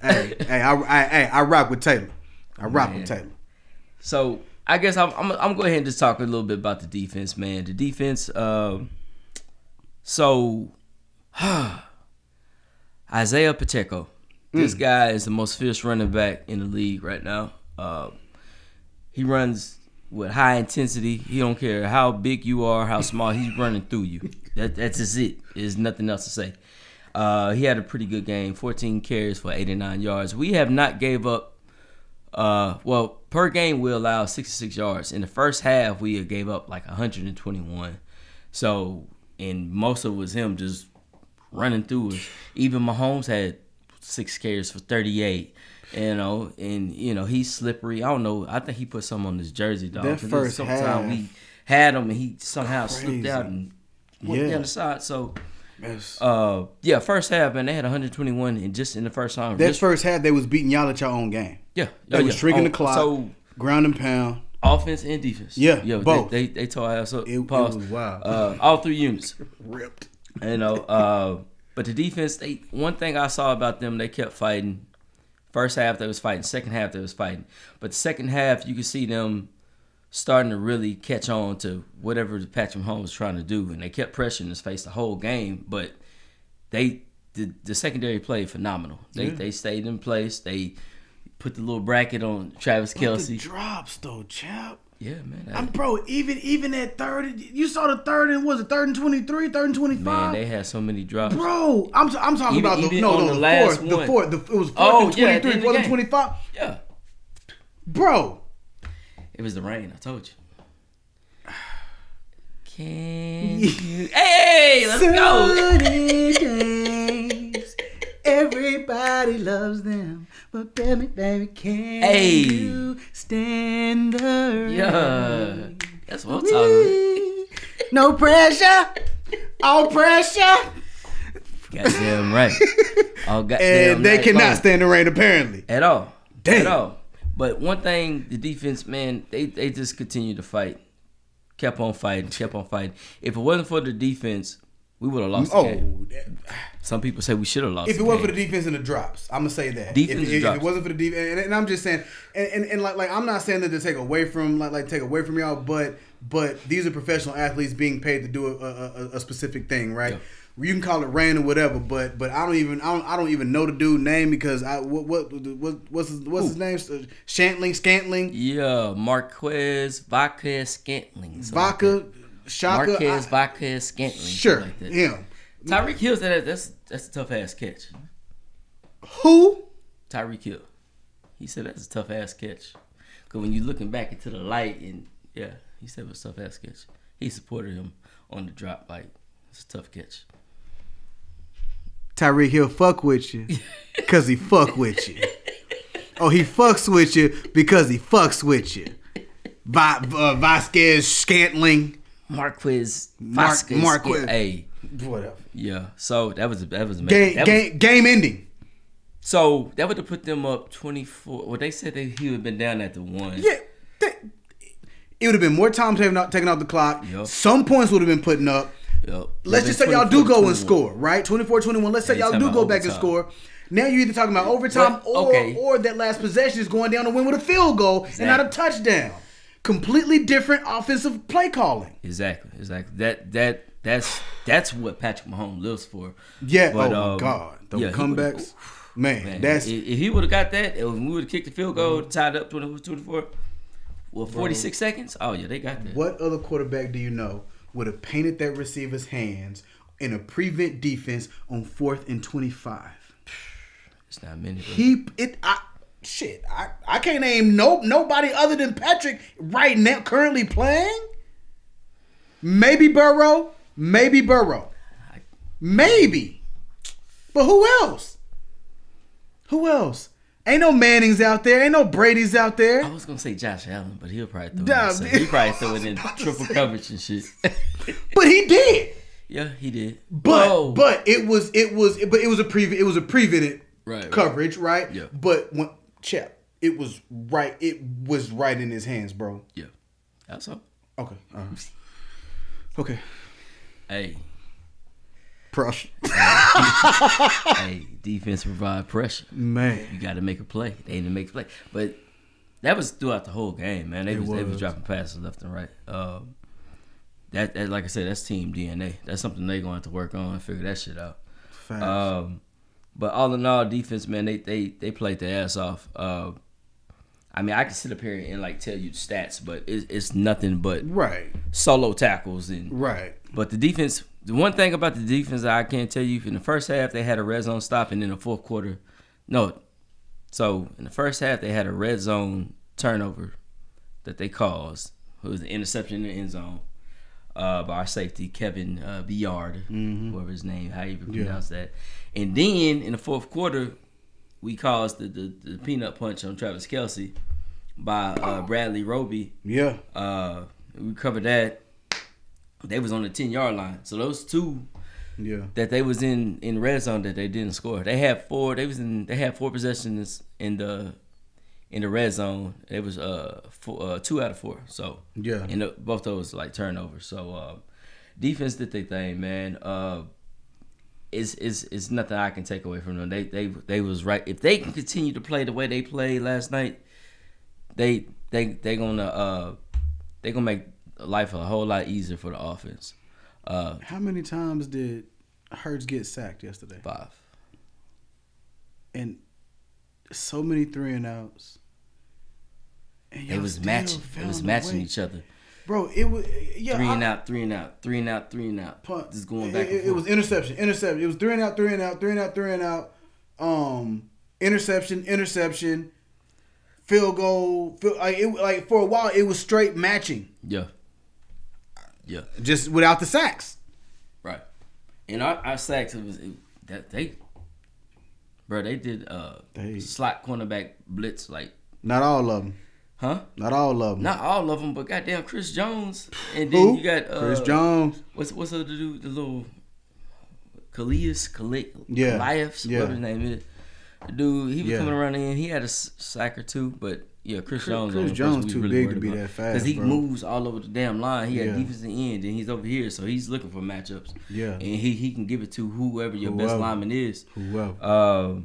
Hey, I rock with Taylor. With Taylor. So I guess I'm gonna go ahead and just talk a little bit about the defense, man. The defense. Isaiah Pacheco. This guy is the most fierce running back in the league right now. He runs with high intensity. He don't care how big you are, how small. He's running through you. That's just it. There's nothing else to say. He had a pretty good game. 14 carries for 89 yards. We have not gave up. Per game we allow 66 yards. In the first half we gave up like 121. So, and most of it was him just running through us. Even Mahomes had 6 carries for 38. And he's slippery. I don't know. I think he put something on his jersey, dog. That first half, we had him and he somehow slipped out and went down the side. So, first half, man, they had 121 in the first time. That first half, they was beating y'all at your own game. Yeah. They was shrinking the clock, so, ground and pound. Offense and defense. Yeah, both. They tore our ass up. It was wild. All 3 units. Ripped. But the defense, one thing I saw about them, they kept fighting. First half, they was fighting. Second half, they was fighting. But the second half, you could see them starting to really catch on to whatever Patrick Mahomes was trying to do. And they kept pressuring his face the whole game. But the secondary played phenomenal. They stayed in place. They put the little bracket on Travis Kelce. The drops, though, chap. Yeah, man. Bro, even at third, you saw the third and was it 3rd and 23, 3rd and 25? Man, they had so many drops. Bro, I'm talking about the last fourth. The fourth. It was 4th and 23, 4th and 25. Yeah. Bro. It was the rain, I told you. Can you... Hey, let's go. Sunny days, everybody loves them. But baby, can you stand the rain? Yeah, that's what I'm talking about. No pressure, all pressure. Goddamn right. All goddamn and they right cannot long. stand the rain, apparently. At all. Damn. At all. But one thing, the defense, man, they just continued to fight. Kept on fighting. If it wasn't for the defense, we would have lost the game. Some people say we should have lost If it wasn't for the defense and the drops, I'm gonna say that. If it wasn't for the defense, and I'm just saying, and like I'm not saying that to take away from take away from y'all, but these are professional athletes being paid to do a specific thing, right? Yeah. You can call it rain or whatever, but I don't even know the dude's name because what's his name? Scantling. Yeah, Marquez Scantling. Marquez Scantling. Sure, like that. him. Tyreek Hill said that's a tough ass catch. Who? Tyreek Hill. He said that's a tough ass catch. Cause when you looking back into the light and he said it was a tough ass catch. He supported him on the drop like it's a tough catch. Tyreek Hill fuck with you because he fuck with you. Oh, he fucks with you because he fucks with you. Vasquez Scantling. Marquez. Hey. Whatever. Yeah. So that was amazing. Game ending. So that would have put them up 24. Well, they said he would have been down at the 1. Yeah. It would have been more time taken off the clock. Yep. Some points would have been putting up. Yep. Let's just say y'all do go and score, right? 24-21. Let's say y'all do go back and score. Now you're either talking about overtime or that last possession is going down to win with a field goal and not a touchdown. Completely different offensive play calling. Exactly. That's what Patrick Mahomes lives for. Yeah. But, my God, those comebacks, man. That's if he would have got that, and we would have kicked the field goal, tied up 24. Well, 46 seconds. Oh yeah, they got that. What other quarterback do you know would have painted that receiver's hands in a prevent defense on 4th and 25? It's not many. I can't name nobody other than Patrick right now currently playing. Maybe Burrow. Maybe. But who else? Ain't no Mannings out there. Ain't no Brady's out there. I was going to say Josh Allen, but he'll probably throw it in triple coverage and shit. But he did. Yeah, he did. But it was a prevented coverage, right? Yeah. But it was right in his hands, bro. Yeah. That's all. Okay. Okay. Hey. Pressure. Hey, defense provide pressure. Man. You got to make a play. They didn't make a play. But that was throughout the whole game, man. They was dropping passes left and right. That like I said, that's team DNA. That's something they're going to have to work on and figure that shit out. Facts. But all in all, defense, man, they played their ass off. I mean, I can sit up here and tell you the stats, but it's nothing but solo tackles and But the defense, the one thing about the defense that I can't tell you, in the first half they had a red zone stop, and in the fourth quarter, so in the first half they had a red zone turnover that they caused. It was an interception in the end zone. by our safety Kevin Biard, whoever his name, how you even pronounce that. And then in the fourth quarter, we caused the peanut punch on Travis Kelce by Bradley Roby. Yeah. We covered that. They was on the 10-yard line. So those two that they was in red zone that they didn't score. They had four possessions in the red zone. It was 2 out of 4. So and both those like turnovers. So defense did their thing, man. It's nothing I can take away from them. They was right. If they can continue to play the way they played last night, they gonna make life a whole lot easier for the offense. How many times did Hurts get sacked yesterday? 5. And so many 3-and-outs. And it was matching. It was matching each other. Bro, it was 3-and-out, 3-and-out, 3-and-out, 3-and-out. Punt. Just going back and forth. It was interception. It was 3-and-out, 3-and-out, 3-and-out, 3-and-out. Interception. Field goal. For a while, it was straight matching. Yeah. Just without the sacks. Right. And our sacks, they did slot cornerback blitz like. Not all of them. Huh? Not all of them. Not all of them, but goddamn Chris Jones. And then you got Chris Jones. What's the dude? The little Calias, yeah, whatever his name is. The dude, he was coming around in. He had a sack or two, but Chris Jones. Chris Jones too big to be that fast. Because he moves all over the damn line. He had defensive end, and he's over here, so he's looking for matchups. Yeah, and he can give it to whoever your best lineman is. Whoever.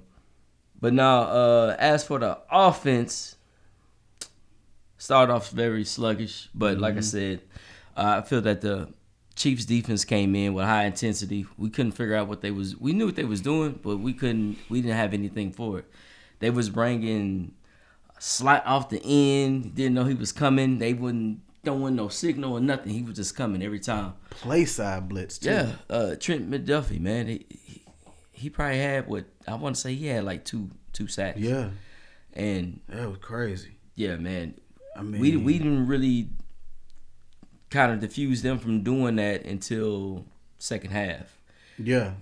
But now, as for the offense, started off very sluggish. But like I said, I feel that the Chiefs defense came in with high intensity. We couldn't figure out what they was. We knew what they was doing, but we didn't have anything for it. They was bringing slot off the end. Didn't know he was coming. They wouldn't throwing no signal or nothing. He was just coming every time. Play side blitz too. Yeah, Trent McDuffie, man. He probably had I want to say he had like two sacks. Yeah, and that was crazy. Yeah, man. I mean, we didn't really kind of diffuse them from doing that until second half. Yeah,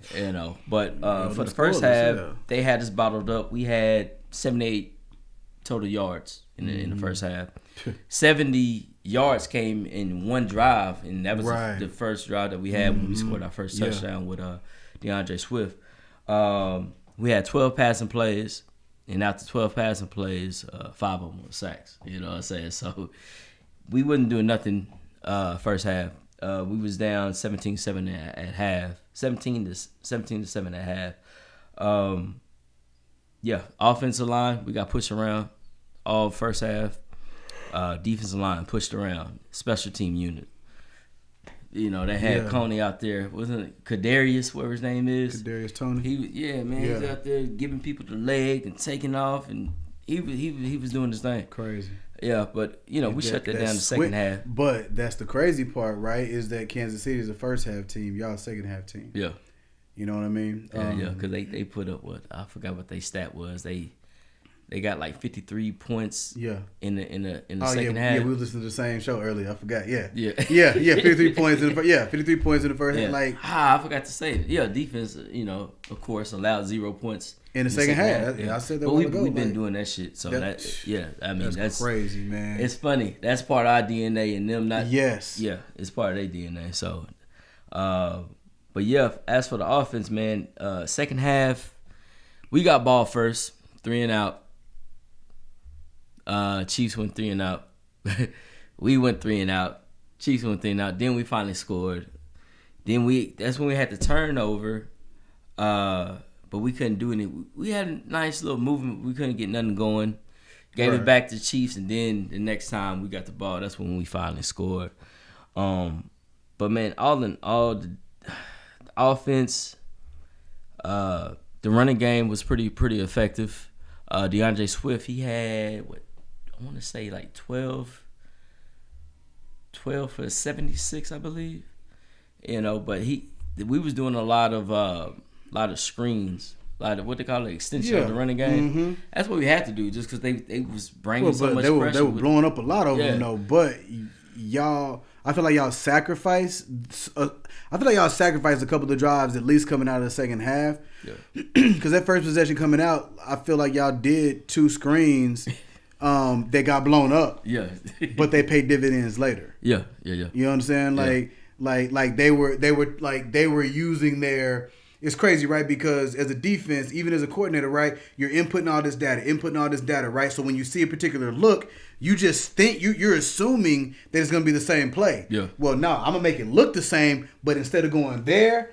But for the first half, they had us bottled up. We had 78 total yards in the first half. 70 yards came in one drive, and that was the first drive that we had when we scored our first touchdown with DeAndre Swift. We had 12 passing plays, and after 12 passing plays, 5 of them were sacks. You know what I'm saying? So we wasn't doing nothing first half. We was down 17-7 at half. 17-7 at half. Offensive line, we got pushed around all first half. Defensive line pushed around. Special team unit. They had Coney out there. Wasn't it Kadarius, whatever his name is? Kadarius Toney. He's out there giving people the leg and taking off, and he was doing his thing. Crazy. Yeah, but we shut that down the second half. But that's the crazy part, right? Is that Kansas City is a first half team, y'all second half team. Yeah. You know what I mean? Because they put up I forgot what their stat was. They got like 53 points. Yeah. In the second half. Yeah, we were listening to the same show earlier. I forgot. Yeah. 53 points in the first. Yeah, 53 points in the first. Yeah. I forgot to say it. Yeah, defense. Of course, allowed 0 points in the second half. I said that. But we've been doing that shit. So that's crazy, man. It's funny. That's part of our DNA, and them not. Yes. Yeah, it's part of their DNA. So, but yeah, as for the offense, man, second half, we got ball first, 3-and-out. Chiefs went 3-and-out. We went 3-and-out. Chiefs went 3-and-out. Then we finally scored. Then that's when we had the turnover. But we couldn't do any. We had a nice little movement. We couldn't get nothing going. Gave it back to the Chiefs, and then the next time we got the ball, that's when we finally scored. But man, all in all, the offense, the running game was pretty effective. DeAndre Swift, he had I want to say like 12 for 76, I believe. But we was doing a lot of screens, a lot of what they call it, extension of the running game. Mm-hmm. That's what we had to do, just because they was bringing so much pressure. They were blowing up a lot of them, though. But I feel like y'all sacrificed. I feel like y'all sacrificed a couple of drives at least coming out of the second half. Yeah. Because that first possession coming out, I feel like y'all did 2 screens that got blown up. Yeah. But they paid dividends later. Yeah. You understand? Like they were using their. It's crazy, right? Because as a defense, even as a coordinator, right, you're inputting all this data, right? So when you see a particular look, you just think you're assuming that it's gonna be the same play. Yeah. Well, no, I'm gonna make it look the same, but instead of going there,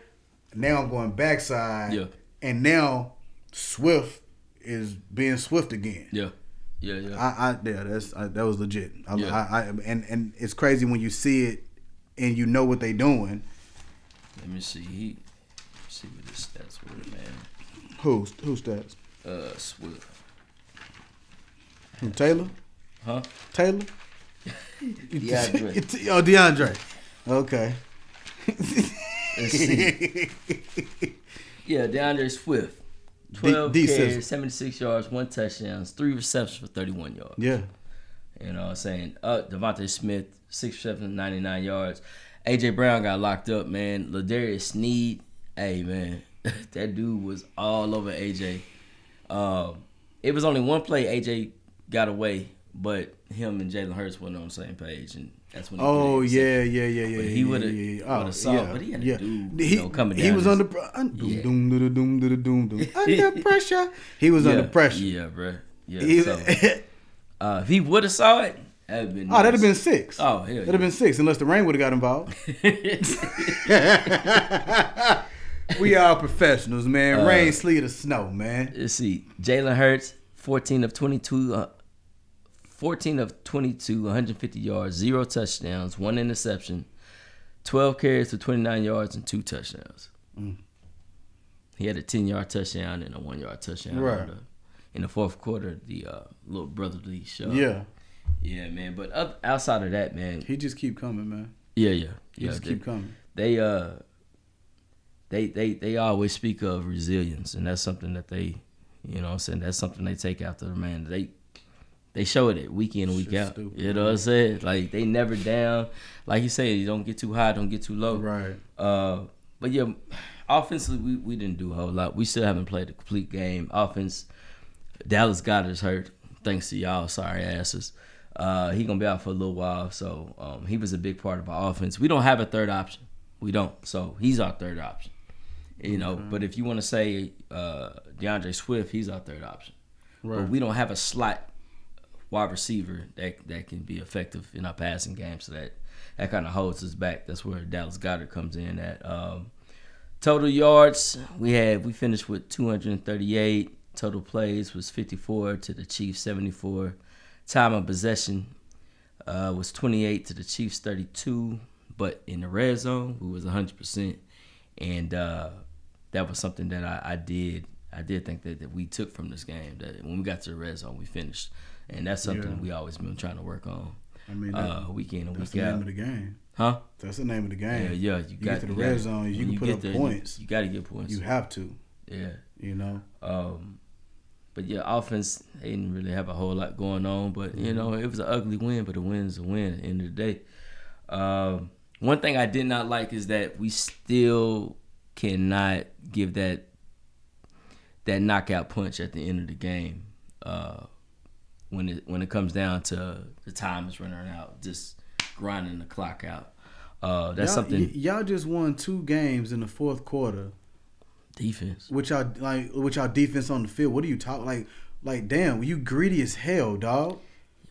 now I'm going backside. Yeah. And now Swift is being Swift again. Yeah. That was legit. Yeah. And it's crazy when you see it and you know what they doing. Let me see. See what his stats were, man. Who's stats? Swift. Who, Taylor? Huh? Taylor? DeAndre. Oh, DeAndre. Okay. Let's see. Yeah, DeAndre Swift. 12 carries, 76 yards, 1 touchdown, 3 receptions for 31 yards. Yeah. You know what I'm saying? Devontae Smith, 6 receptions, 99 yards. A.J. Brown got locked up, man. Ladarius Sneed, hey, man. That dude was all over A.J. It was only one play A.J. got away, but him and Jalen Hurts weren't on the same page, and that's when yeah. But he would have saw, but he had a dude coming down. He was under pressure. He was under pressure. Yeah, bro. Yeah. So, if he would have saw it, that'd have been nice. That'd have been 6. Oh, hell that'd have been 6 unless the rain would have got involved. We are professionals, man. Rain, sleet, or snow, man. Let's see. Jalen Hurts, 14 of 22, 150 yards, 0 touchdowns, 1 interception, 12 carries for 29 yards and 2 touchdowns. He had a 10-yard touchdown and a 1-yard touchdown. Right. In the fourth quarter, the little brotherly show. Yeah. Yeah, man. But outside of that, man. He just keep coming, man. Yeah. He just keep coming. They always speak of resilience, and that's something that they, you know what I'm saying, that's something they take after the man. They show it week in and week out. Stupid, you know what I'm saying? Like, they never down. Like you say, you don't get too high, don't get too low. Right. But yeah, offensively, we didn't do a whole lot. We still haven't played a complete game. Offense, Dallas Goedert's hurt, thanks to y'all sorry asses. He gonna be out for a little while, so he was a big part of our offense. We don't have a third option. We don't. So he's our third option. You know, but if you want to say DeAndre Swift, he's our third option. Right. But we don't have a slot wide receiver that can be effective in our passing game, so that kind of holds us back. That's where Dallas Goedert comes in at. Total yards, we finished with 238. Total plays was 54 to the Chiefs 74. Time of possession was 28 to the Chiefs 32. But in the red zone, we was 100%, and that was something that I did think that we took from this game. That when we got to the red zone, we finished, and that's something we always been trying to work on. I mean, week in and week out. That's the name of the game. Huh? That's the name of the game. Yeah. You get to the red zone, you can put up points. You got to get points. You have to. Yeah. You know. But yeah, offense, they didn't really have a whole lot going on. But you know, it was an ugly win. But a win's a win at the end of the day. One thing I did not like is that we still cannot give that knockout punch at the end of the game when it comes down to the time is running out, just grinding the clock out. That's something. Y'all just won 2 games in the fourth quarter. Defense. With y'all defense on the field. What are you talking like? Damn, you greedy as hell, dog.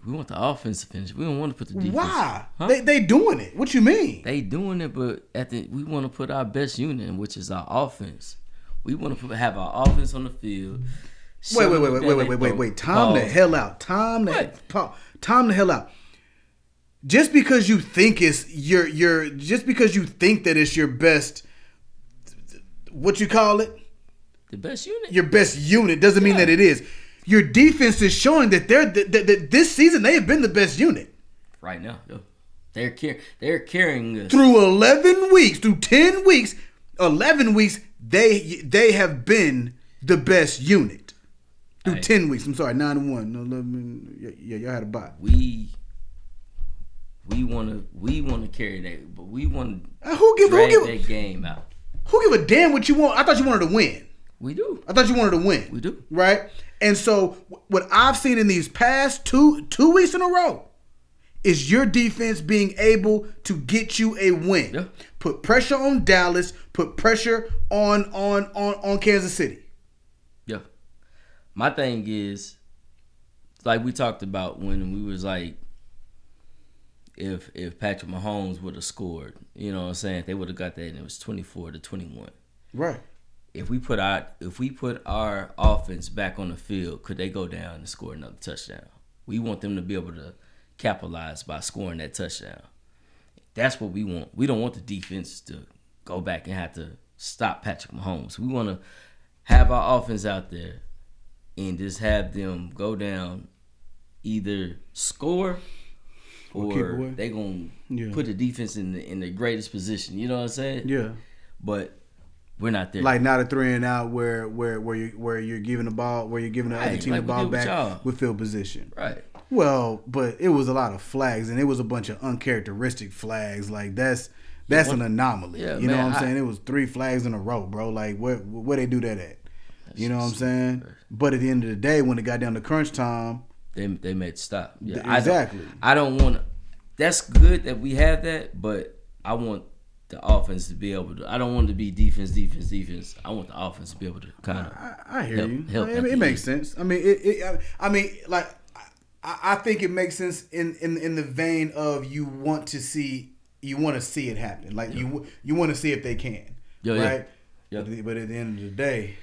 We want the offense to finish. We don't want to put the defense. Why? Huh? They doing it. What you mean? They doing it, but we want to put our best unit in, which is our offense. We want to have our offense on the field. Wait. Time the hell out. Time the hell out. Just because you think just because you think that it's your best, what you call it? The best unit. Your best unit doesn't mean that it is. Your defense is showing that that this season they have been the best unit. Right now, they're carrying us through 11 weeks, through 10 weeks, 11 weeks. They have been the best unit through 10 weeks. I'm sorry, 9-1. No, 11. Yeah, y'all had a bye. We We wanna carry that, but we wanna who give that game out. Who give a damn what you want? I thought you wanted to win. We do. I thought you wanted to win. We do. Right? And so what I've seen in these past two weeks in a row is your defense being able to get you a win. Yeah. Put pressure on Dallas, put pressure on Kansas City. Yeah. My thing is, like we talked about when we was like, if Patrick Mahomes would have scored, you know what I'm saying? If they would have got that and it was 24-21. Right. If we put our offense back on the field, could they go down and score another touchdown? We want them to be able to capitalize by scoring that touchdown. That's what we want. We don't want the defense to go back and have to stop Patrick Mahomes. We want to have our offense out there and just have them go down, either score or they gonna put the defense in the greatest position. You know what I'm saying? Yeah. But we're not there. Like not a 3 and out where you're giving the ball, where you're giving the other team the ball back with field position. Right. Well, but it was a lot of flags, and it was a bunch of uncharacteristic flags. Like that's an anomaly. Yeah, you know man, what I'm saying? It was 3 flags in a row, bro. Like where they do that at? You know what I'm saying? But at the end of the day, when it got down to crunch time, they made it stop. Yeah, exactly. I don't want to. That's good that we have that, but I want the offense to be able to. I don't want it to be defense. I want the offense to be able to kind of. I hear you. Help it makes sense. I mean, I think it makes sense in the vein of you want to see it happen. Like you want to see if they can. Right. Yeah. But at the end of the day,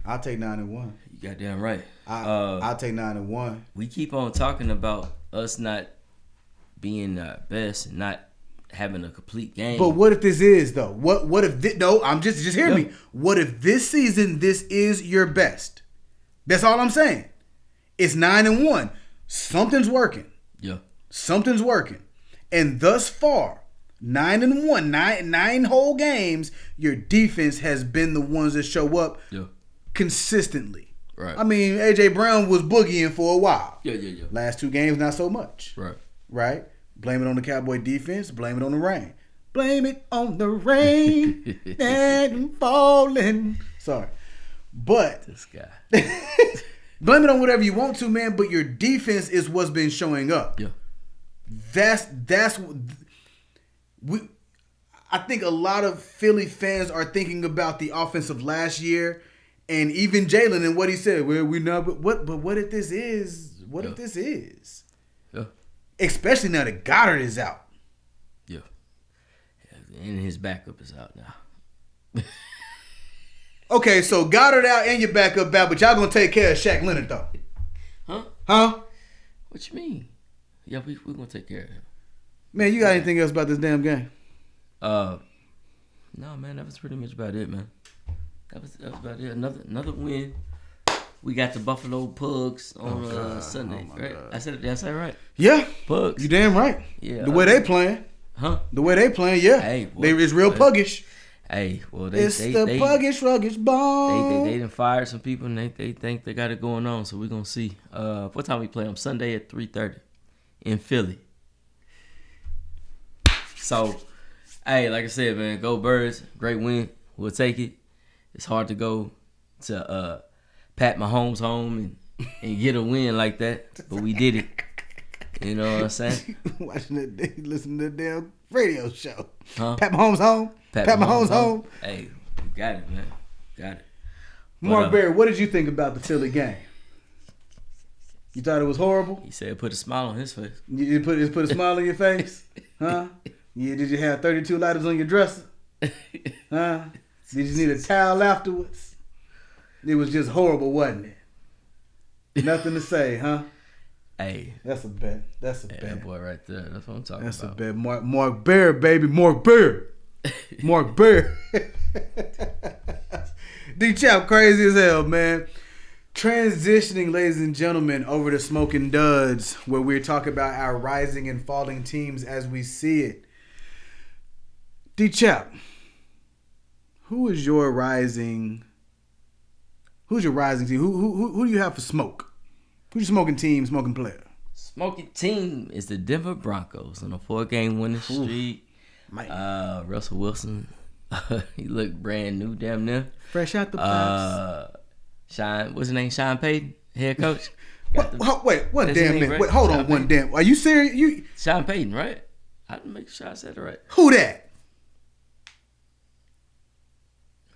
I'll take 9-1. You goddamn right. I'll take 9-1. We keep on talking about us not being best and not having a complete game. But what if this is though? What if this, no? I'm just hear me. What if this season this is your best? That's all I'm saying. It's 9-1. Something's working. Yeah. Something's working. And thus far, 9-1, nine whole games, your defense has been the ones that show up consistently. Right. I mean, AJ Brown was boogieing for a while. Yeah. Last 2 games, not so much. Right? Blame it on the Cowboy defense. Blame it on the rain. Blame it on the rain and falling. Sorry. But this guy. Blame it on whatever you want to, man, but your defense is what's been showing up. Yeah. I think a lot of Philly fans are thinking about the offense of last year and even Jalen and what he said. Well, we know, but what if this is? What if this is? Yeah. Especially now that Goddard is out. Yeah. And his backup is out now. Okay, so Goddard out and your backup out, but y'all gonna take care of Shaq Leonard though. Huh? What you mean? Yeah, we gonna take care of him. Man, you got anything else about this damn game? No, man, that was pretty much about it, man. That was about it. Another win. We got the Buffalo Pugs on Sunday, right? God. I said it right. Yeah, Pugs. You damn right. Yeah, the way they playing. Huh? The way they playing, yeah. Hey, well, it's real puggish. Hey, well, it's the puggish, ruggish ball. They done fired some people, and they think they got it going on. So we're gonna see. What time we play them? Sunday at 3:30 in Philly. So, hey, like I said, man, go Birds. Great win. We'll take it. It's hard to go to pat Mahomes home and get a win like that, but we did it. You know what I'm saying? Listening to the damn radio show. Huh? Pat Mahomes home. Pat Mahomes home. Hey, we got it, man. Got it. Mark Berry, what did you think about the Philly game? You thought it was horrible? He said put a smile on his face. You put a smile on your face? Huh? Yeah, did you have 32 lighters on your dresser? Huh? Did you need a towel afterwards? It was just horrible, wasn't it? Nothing to say, huh? Hey. That's a bet. That boy right there. That's what I'm talking about. That's a bet. Mark Bear, baby. Mark Bear. Mark Bear. D-Chap crazy as hell, man. Transitioning, ladies and gentlemen, over to Smoking Duds, where we're talking about our rising and falling teams as we see it. D-Chap, who's your rising team? Who do you have for smoke? Who's your smoking team, smoking player? Smoking team is the Denver Broncos on a 4-game winning streak. Russell Wilson, he looked brand new, damn near. Fresh out the box. What's his name? Sean Payton, head coach. Wait, one That's damn his name, minute. right? Wait, hold Sean on, one Payton. damn. Are you serious? Sean Payton, right? I didn't make sure I said it right. Who that?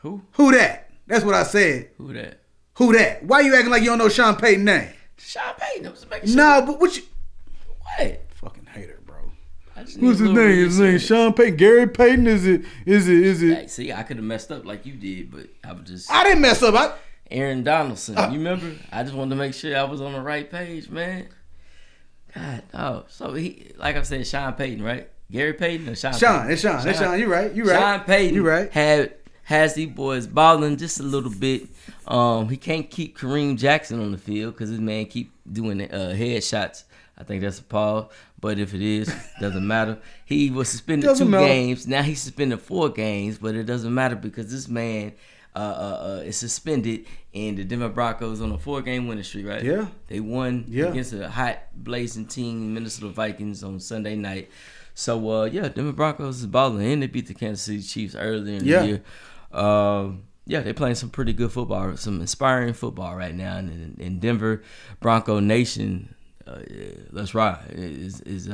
Who that? That's what I said. Who that? Who that? Why you acting like you don't know Sean Payton's name? Sean Payton. I was making sure. No, but what? What? Fucking hater, bro. I just What's need his a little name? His name research. Sean Payton. Gary Payton? Is it? Hey, see, I could have messed up like you did, but I was just I didn't mess up. Aaron Donaldson. You remember? I just wanted to make sure I was on the right page, man. God, oh, so he, like I said, Sean Payton, right? Gary Payton or Sean? Sean, Payton? it's Sean. It's Sean. You right. Sean Payton. You right. Has these boys balling just a little bit. He can't keep Kareem Jackson on the field because his man keep doing headshots. I think that's a pause, but if it is, doesn't matter. He was suspended Doesn't 2 matter. games. Now he's suspended 4 games, but it doesn't matter because this man is suspended, and the Denver Broncos on a 4-game winning streak, right? Yeah. They won Yeah. against a hot blazing team, Minnesota Vikings, on Sunday night. So Denver Broncos is balling, and they beat the Kansas City Chiefs earlier in the year. They're playing some pretty good football, some inspiring football right now, and in Denver, Bronco Nation, let's ride, is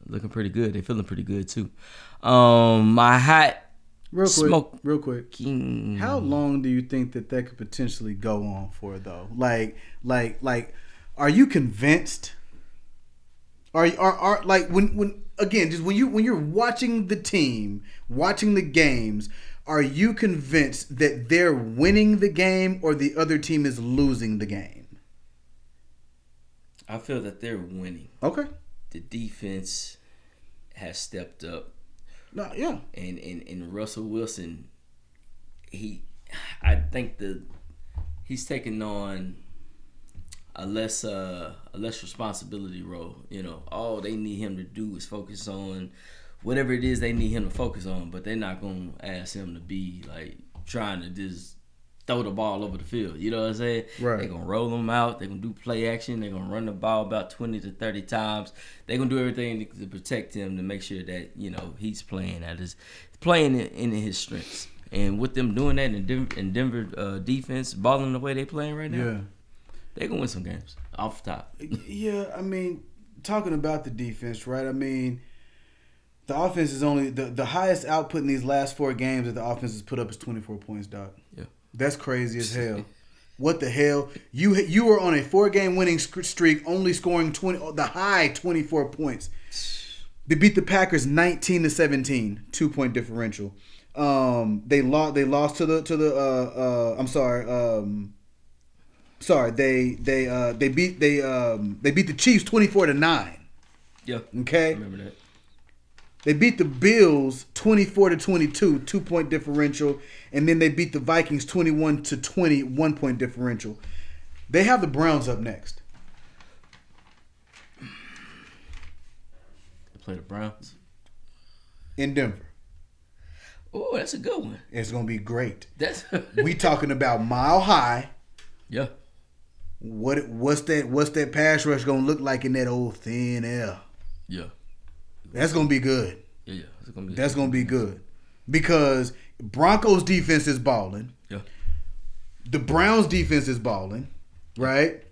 looking pretty good. They're feeling pretty good too. My hot Real quick. How long do you think that could potentially go on for, though? Like, are you convinced? Are like when again, just when you're watching the team, watching the games, are you convinced that they're winning the game or the other team is losing the game? I feel that they're winning. Okay. The defense has stepped up. No, yeah. And Russell Wilson, I think he's taking on a less responsibility role. You know, all they need him to do is focus on whatever it is they need him to focus on, but they're not gonna ask him to be like trying to just throw the ball over the field. You know what I'm saying? Right. They're gonna roll them out. They're gonna do play action. They're gonna run the ball about 20 to 30 times. They're gonna do everything to protect him, to make sure that, you know, he's playing in his strengths. And with them doing that in Denver defense, balling the way they playing right now, they're gonna win some games off the top. Yeah, I mean, talking about the defense, right? I mean, the offense is only the highest output in these last 4 games that the offense has put up is 24 points, Doc. Yeah. That's crazy as hell. What the hell? You were on a 4-game winning streak, only scoring the high 24 points. They beat the Packers 19-17, 2-point differential. They lost to the They beat the Chiefs 24-9. Yeah. Okay. I remember that. They beat the Bills 24-22, 2-point differential, and then they beat the Vikings 21-20, 1-point differential. They have the Browns up next. They play the Browns In Denver. Oh, that's a good one. It's gonna be great. That's We talking about Mile High. yeah. What's that pass rush gonna look like in that old thin air? Yeah. That's gonna be good. Yeah. That's gonna be good because Broncos defense is balling. Yeah. The Browns defense is balling, right?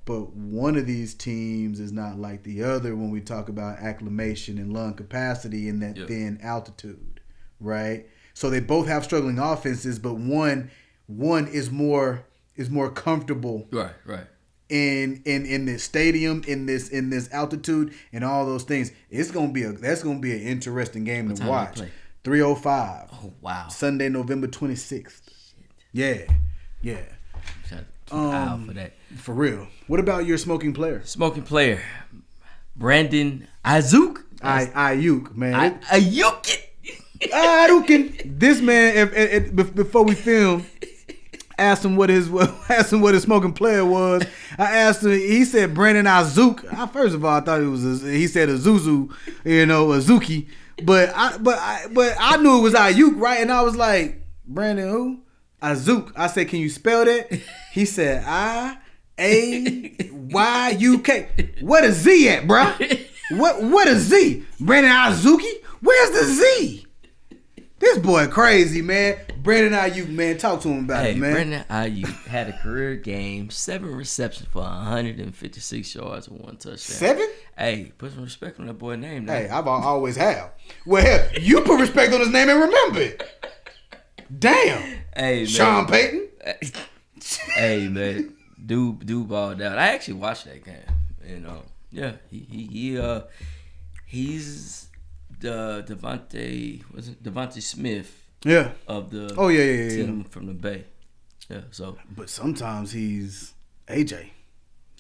But one of these teams is not like the other when we talk about acclimation and lung capacity in that thin altitude, right? So they both have struggling offenses, but one is more comfortable, Right. in this stadium, in this altitude, and all those things. That's gonna be an interesting game to watch. 3:05. Oh wow. Sunday, November 26th. Yeah. Keep an eye out for that. For real. What about your smoking player? Smoking player, Brandon Ayuk. Ayuk, man. Ayuk. Ayuk. This man, before we filmed, asked him what his smoking player was. I asked him. He said Brandon Ayuk. First of all, I thought he said Azuzu, Azuki. But I knew it was Ayuk, right? And I was like, Brandon who? Ayuk. I said, can you spell that? He said Ayuk. Where the Z at, bro? What a Z? Brandon Azuki? Where's the Z? This boy crazy, man. Brandon Ayuk, man. Talk to him about it, man. Brandon Ayuk had a career game, 7 receptions for 156 yards and 1 touchdown. 7? Hey, put some respect on that boy's name. Now. Hey, I've always have. Well, hell, you put respect on his name and remember it. Damn. Hey, man. Sean Payton. Hey, man. Dude balled out. I actually watched that game. And yeah, he's the Devontae Smith. Yeah. Of the team from the Bay. Yeah, so. But sometimes he's AJ.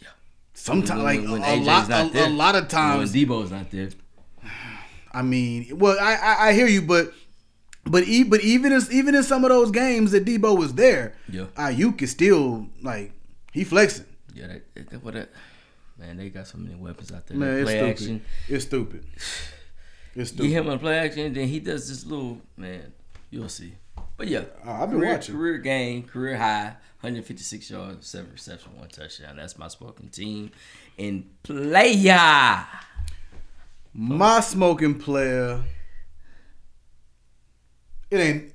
Yeah. Sometimes, when a lot of times. When Debo's not there. I mean, well, I hear you, but even in some of those games that Debo was there, Ayuk is still like he flexing. Yeah, man, they got so many weapons out there. Man, play action. It's stupid. It's stupid. Get him on play action, then he does this little man. You'll see. But yeah, I've been watching. Career game, career high, 156 yards, 7 receptions, 1 touchdown. That's my smoking team in player. My smoking player. It ain't.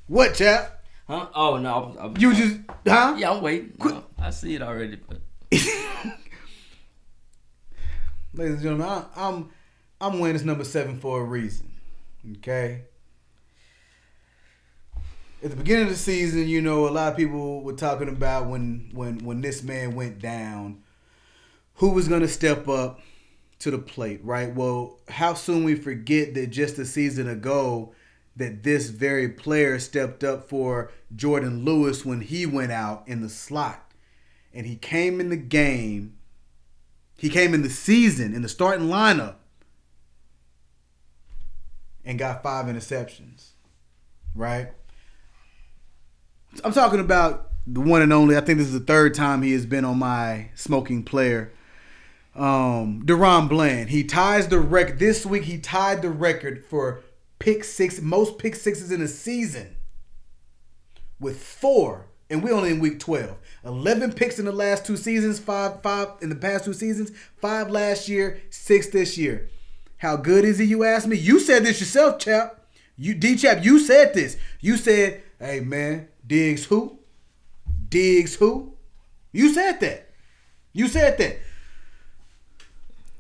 What, chap? Huh? Oh no! You just huh? Yeah, I'm waiting. No, I see it already, but. Ladies and gentlemen, I'm wearing this number 7 for a reason. Okay. At the beginning of the season, you know, a lot of people were talking about when this man went down, who was going to step up to the plate, right? Well, how soon we forget that just a season ago that this very player stepped up for Jordan Lewis when he went out in the slot. And he came in the game. He came in the season, in the starting lineup, and got 5 interceptions, right? I'm talking about the one and only. I think this is the 3rd time he has been on my smoking player. Deron Bland. He ties the record. This week he tied the record for most pick sixes in a season with 4. And we're only in week 12. 11 picks in the last 2 seasons, 5 in the past 2 seasons, 5 last year, 6 this year. How good is he, you ask me? You said this yourself, chap. D-Chap, you said this. You said, hey, man, Diggs who? Diggs who? You said that. You said that.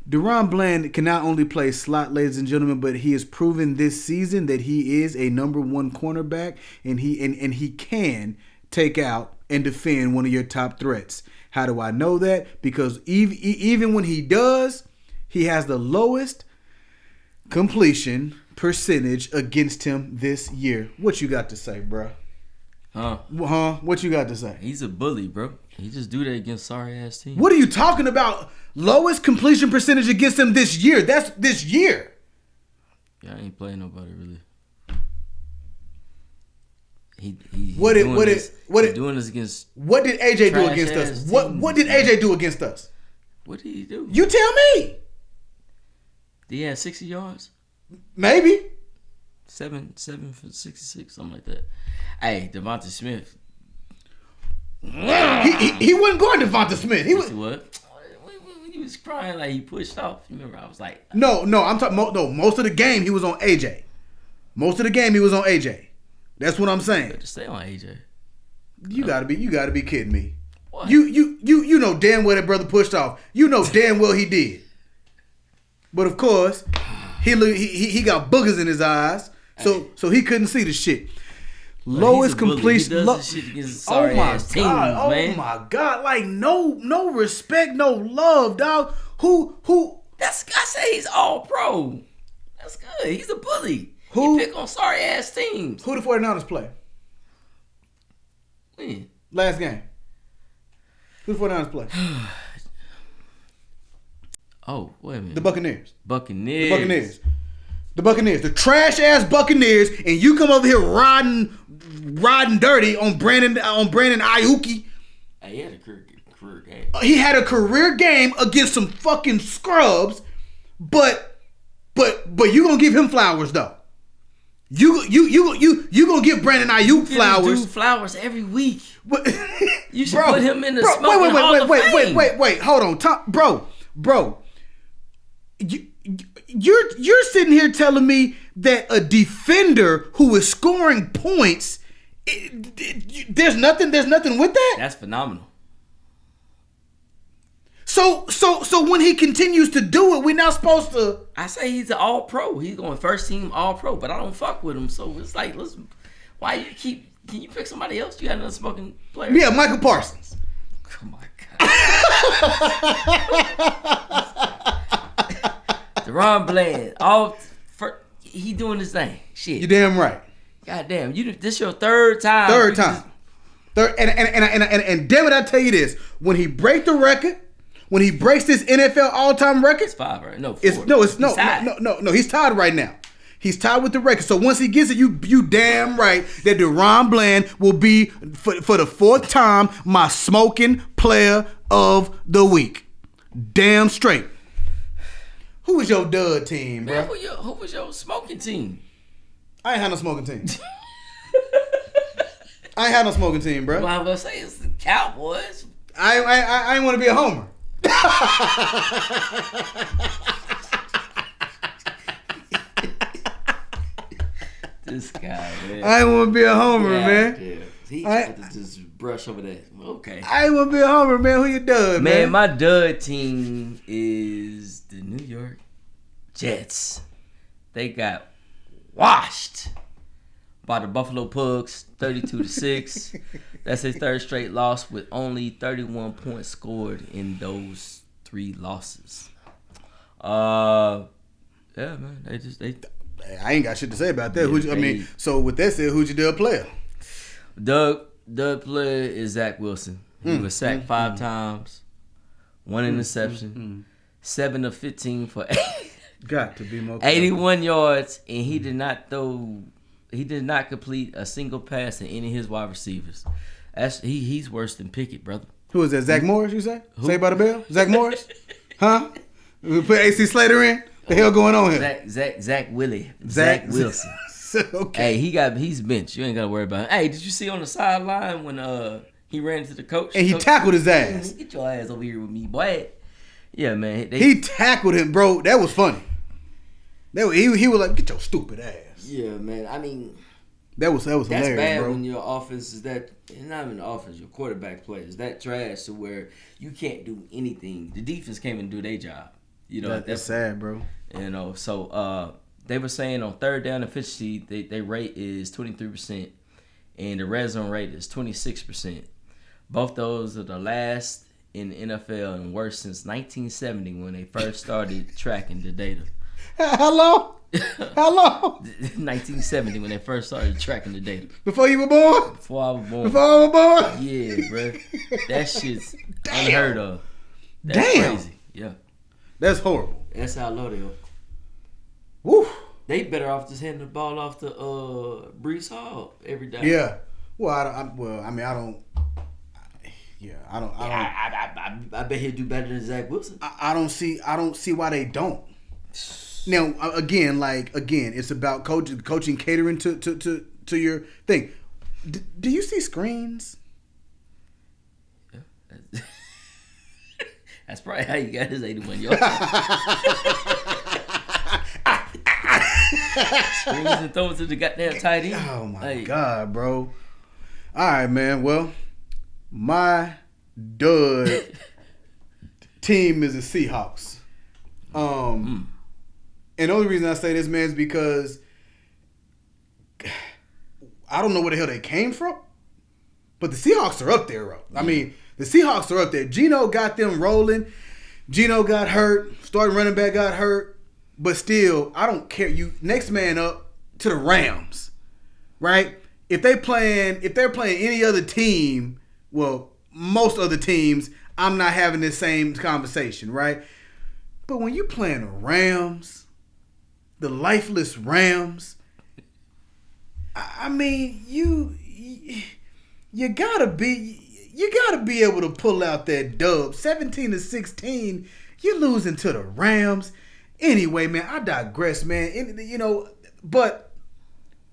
Deron Bland can not only play slot, ladies and gentlemen, but he has proven this season that he is a number 1 cornerback, and he can take out and defend one of your top threats. How do I know that? Because even when he does, he has the lowest completion percentage against him this year. What you got to say, bro? What you got to say? He's a bully, bro. He just do that against sorry ass teams. What are you talking about? Lowest completion percentage against him this year. That's this year. Yeah, I ain't playing nobody really. What did AJ do against us? What did AJ do against us? What did he do? You tell me. Did he have 60 yards? Maybe. 7 for 66, something like that. Hey, Devontae Smith. He wasn't going to Devontae Smith. He was what? When he was crying like he pushed off. Remember, I was like, no. I'm talking. No, most of the game he was on AJ. That's what I'm saying. Just stay on AJ. You gotta be kidding me. What? You know damn well that brother pushed off. You know damn well he did. But of course, he got boogers in his eyes, so he couldn't see the shit. Lowest completion. Oh my god! Man. Oh my god! Like no respect, no love, dog. Who? I say he's all pro. That's good. He's a bully. Who? He pick on sorry ass teams. Who the 49ers play? When? Last game. Who the 49ers play? Oh, wait a minute. The Buccaneers. The Buccaneers. The trash ass Buccaneers, and you come over here riding dirty on Brandon Ayuk. Hey, he had a career game. He had a career game against some fucking scrubs, but you gonna give him flowers though. You gonna give Brandon Ayuk flowers? Dude flowers every week. What? You should put him in the smoking Hall of Fame. Wait. Hold on, bro. You're sitting here telling me that a defender who is scoring points, there's nothing with that? That's phenomenal. So when he continues to do it, we're not supposed to. I say he's an all-pro. He's going first team all-pro, but I don't fuck with him. So it's like, listen, why you keep? Can you pick somebody else? You got another smoking player? Yeah, Michael Parsons. Oh my God. Deron Bland, he doing his thing. Shit. You damn right. Goddamn, this your third time. And damn it, I tell you this: when he breaks the record, when he breaks this NFL all-time record, it's 5, right? No, 4. No. He's tied right now. He's tied with the record. So once he gets it, you damn right that Deron Bland will be for the 4th time my smoking player of the week. Damn straight. Who was your dud team, bro? Man, who was your smoking team? I ain't had no smoking team. I ain't had no smoking team, bro. Well, I was gonna say it's the Cowboys. I ain't want to be a homer. This guy, man. I ain't want to be a homer, man. Yeah. He had to just brush over that. Okay. I ain't want to be a homer, man. Who you dud, man? Man, my dud team is the New York Jets. They got washed by the Buffalo Pugs, 32-6. That's his 3rd straight loss with only 31 points scored in those 3 losses. Yeah, man. They I ain't got shit to say about that. So with that said, who's your dud player? Dud player is Zach Wilson. He was sacked 5 times, 1 interception, 7 of 15 for got to be more 81 yards, and he did not complete a single pass to any of his wide receivers. He's worse than Pickett, brother. Who is that? Zach Morris, you say? Say by the bell? Zach Morris? Huh? We put AC Slater in? The hell going on here? Zach Wilson. Okay. Hey, he's benched. You ain't gotta worry about him. Hey, did you see on the sideline when he ran to the coach? And he tackled his ass. Get your ass over here with me, boy. Yeah, man. He tackled him, bro. That was funny. He was like, get your stupid ass. Yeah, man. I mean, that was hilarious, that's bad, bro. when your offense is that, not even the offense, your quarterback play is that trash to where you can't do anything. The defense can't even do their job. You know, that's sad, bro. You know, so they were saying on 3rd down efficiency, their rate is 23%, and the red zone rate is 26%. Both those are the last in the NFL and worse since 1970 when they first started tracking the data. How long? 1970 when they first started tracking the data. Before you were born? Before I was born. Before I was born? Yeah, bro. That shit's unheard of. That's crazy. Yeah. That's horrible. That's how low they are. Woo. They better off just handing the ball off to Breece Hall every day. Yeah. Well, I bet he'll do better than Zach Wilson. I don't see why they don't. Now, again, it's about coaching catering to your thing. Do you see screens? Yeah. That's probably how you got his 81 yards. Screens and throw it to the goddamn tight end. Oh my God, bro. All right, man. Well, my dud team is the Seahawks. And the only reason I say this, man, is because I don't know where the hell they came from, but the Seahawks are up there, bro. I mean, the Seahawks are up there. Geno got them rolling. Geno got hurt. Starting running back got hurt. But still, I don't care. You next man up to the Rams, right? If they're playing any other team, well, most other teams, I'm not having this same conversation, right? But when you playing the Rams, the lifeless Rams, I mean, you gotta be able to pull out that dub. 17-16, you're losing to the Rams. Anyway, man, I digress, man. But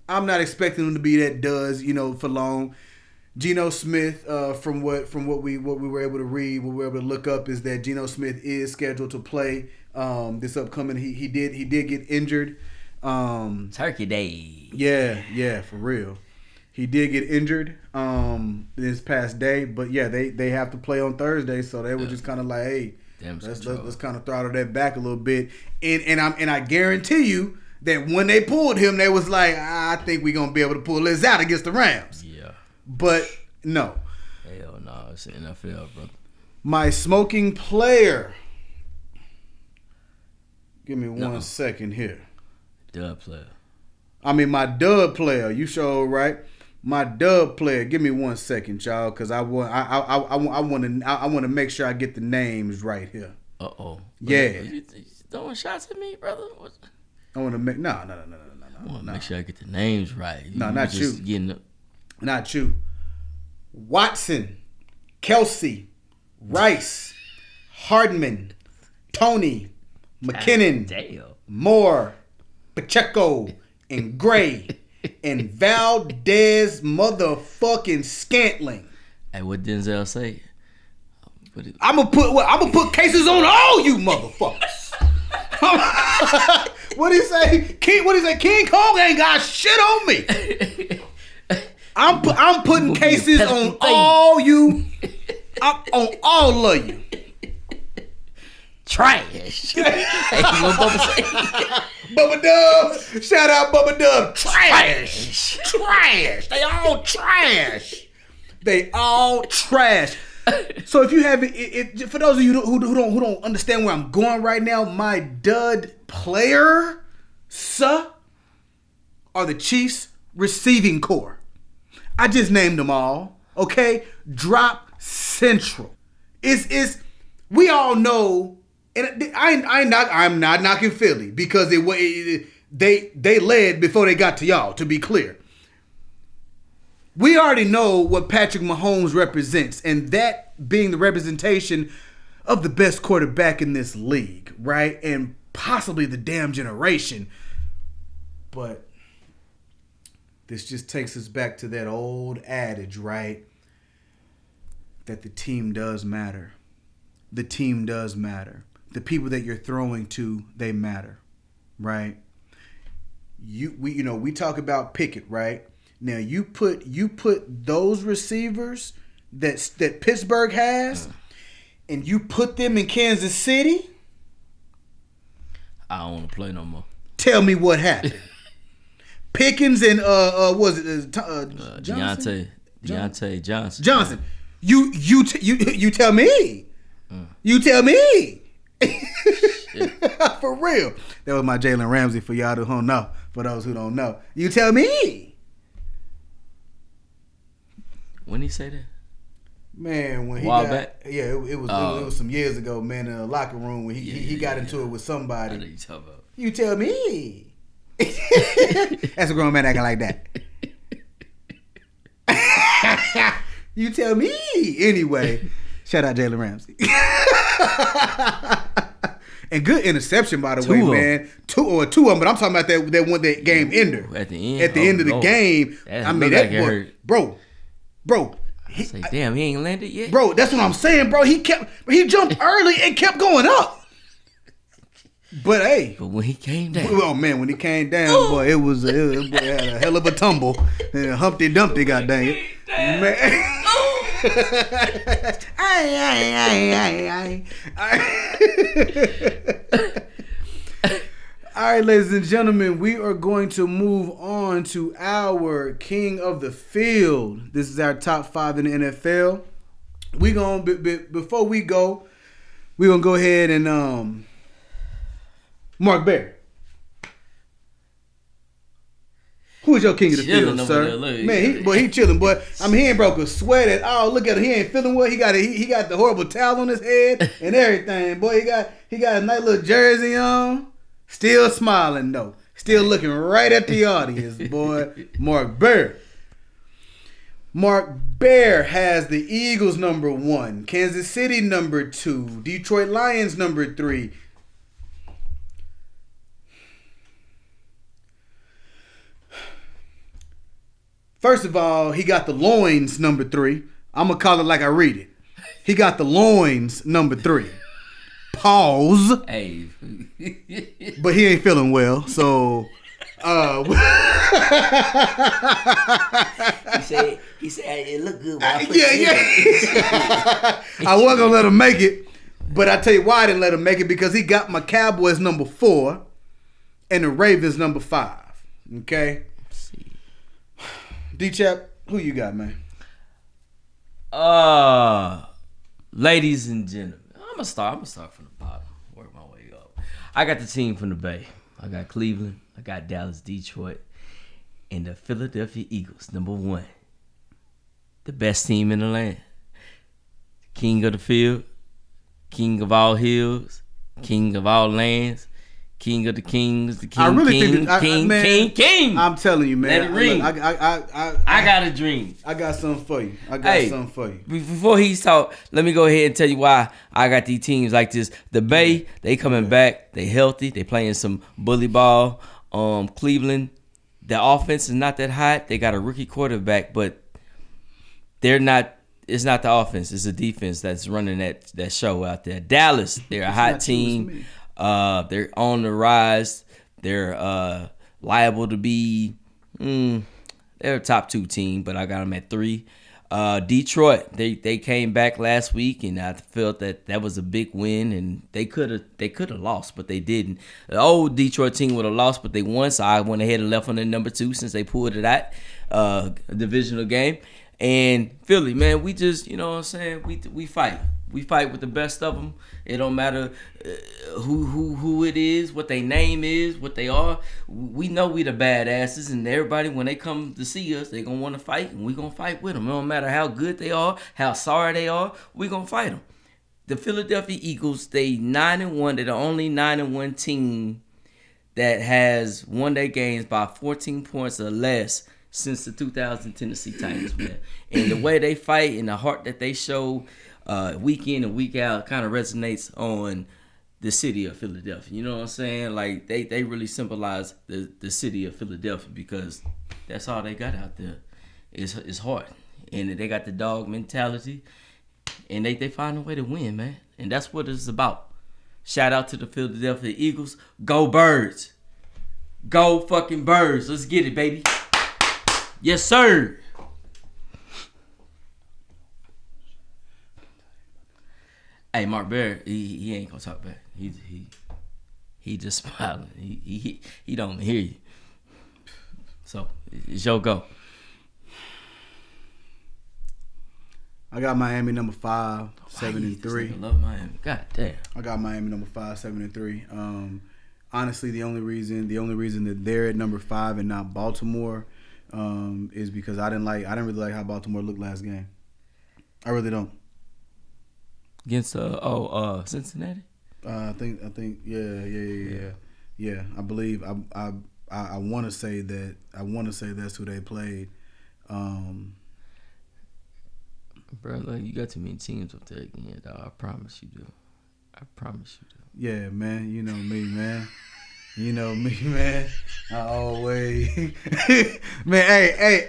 I'm not expecting him to be that for long. Geno Smith, from what we were able to read, what we were able to look up, is that Geno Smith is scheduled to play this upcoming. He did get injured. Turkey Day. Yeah, for real. He did get injured this past day, but yeah, they have to play on Thursday, so they were just kind of like, hey, let's kind of throttle that back a little bit. And I guarantee you that when they pulled him, they was like, I think we're gonna be able to pull this out against the Rams. Yeah. But no. Hell no, it's the NFL, bro. My smoking player. Give me 1 second here. Dub player. I mean my dub player. You sure right? My dub player. Give me 1 second, y'all, because I want to make sure I get the names right here. Yeah. You throwing shots at me, brother? What? I want to make no. I want to make sure I get the names right. No, not you. Not you. Watson, Kelsey, Rice, Hardman, Tony, McKinnon, Moore, Pacheco, and Gray, and Valdez motherfucking Scantling. Hey, what Denzel say? I'm gonna put cases on all you motherfuckers. What he say? King Kong ain't got shit on me. I'm putting cases on all you. On all of you. Trash. Hey, what Bubba say? Bubba Dub. Shout out Bubba Dub. Trash. They all trash. They all trash. So if you haven't, for those of you who don't understand where I'm going right now, my dud player, are the Chiefs receiving core. I just named them all. Okay, Drop Central. We all know, and I'm not knocking Philly because they led before they got to y'all. To be clear, we already know what Patrick Mahomes represents, and that being the representation of the best quarterback in this league, right? And possibly the damn generation. But this just takes us back to that old adage, right? That the team does matter. The team does matter. The people that you're throwing to, they matter, right? We talk about Pickett, right? Now you put those receivers that Pittsburgh has, and you put them in Kansas City. I don't want to play no more. Tell me what happened. Pickens and was it Johnson? Deontay Johnson. Johnson. You tell me. You tell me. For real. That was my Jalen Ramsey for y'all who don't know. For those who don't know. You tell me. When he say that? Man, when he While got back? Yeah, it was some years ago, man, in the locker room when he got into it with somebody. I know you talking about. You tell me. That's a grown man acting like that. You tell me. Anyway, shout out Jalen Ramsey. And good interception, by the way, man. Two of them, but I'm talking about that game ender. At the end. At the end of the game. I mean, that boy, bro. I say, damn, he ain't landed yet? Bro, that's what I'm saying, bro. He jumped early and kept going up. But hey, when he came down, oh man, when he came down, boy, it had a hell of a tumble. Humpty Dumpty, goddamn it, man. All right, ladies and gentlemen, we are going to move on to our King of the Field. This is our top 5 in the NFL. Before we go, we're gonna go ahead and Mark Bear. Who is your king of the field, sir? Man, he chilling, boy. I mean, he ain't broke a sweat at all. Look at him, he ain't feeling well. He got the horrible towel on his head and everything. Boy, he got a nice little jersey on. Still smiling though. Still looking right at the audience, boy. Mark Bear. Mark Bear has the Eagles number 1, Kansas City number 2, Detroit Lions number 3. First of all, he got the loins number 3. I'm gonna call it like I read it. He got the loins number 3. Pause. Hey. But he ain't feeling well, so. He said it looked good. I wasn't gonna let him make it, but I tell you why I didn't let him make it, because he got my Cowboys number 4 and the Ravens number 5. Okay. Let's see. D-Chap, who you got, man? Ladies and gentlemen, I'm gonna start from the bottom, work my way up. I got the team from the Bay. I got Cleveland, I got Dallas, Detroit, and the Philadelphia Eagles, number 1. The best team in the land. King of the field, king of all hills, king of all lands, king of the kings, the king, I really king, think that, king. I'm telling you, man. Let it ring. I got a dream. I got something for you. Before he talk, let me go ahead and tell you why I got these teams like this. The Bay, they coming back. They healthy. They playing some bully ball. Cleveland, the offense is not that hot. They got a rookie quarterback, but they're not. It's not the offense. It's the defense that's running that show out there. Dallas, they're a hot team. They're on the rise. They're liable to be. They're a top 2 team, but I got them at 3. Detroit, they came back last week, and I felt that was a big win, and they could have lost, but they didn't. The old Detroit team would have lost, but they won, so I went ahead and left on the number 2 since they pulled it out, a divisional game. And Philly, man, we just, you know what I'm saying, we fight. We fight with the best of them. It don't matter who it is, what their name is, what they are. We know we the badasses, and everybody, when they come to see us, they going to want to fight, and we going to fight with them. It don't matter how good they are, how sorry they are, we going to fight them. The Philadelphia Eagles, they 9-1. They're the only 9-1 team that has won their games by 14 points or less since the 2000 Tennessee Titans, man. And the way they fight and the heart that they show week in and week out kind of resonates on the city of Philadelphia. You know what I'm saying? Like, they really symbolize the city of Philadelphia, because that's all they got out there is heart. And they got the dog mentality, and they find a way to win, man. And that's what it's about. Shout out to the Philadelphia Eagles. Go Birds. Go fucking Birds. Let's get it, baby. Yes, sir. Hey, Mark Bear, he ain't gonna talk back. He just smiling. He don't hear you. So it's your go. I got Miami number 5, 7-3. I love Miami. God damn. I got Miami number 5, 7-3. Honestly, the only reason that they're at number 5 and not Baltimore is because I didn't really like how Baltimore looked last game. I really don't. Against Cincinnati? I think yeah. I believe I want to say that's who they played. Bro, look, you got too many teams up there again, dog. I promise you do. Yeah, man. You know me, man. I always man.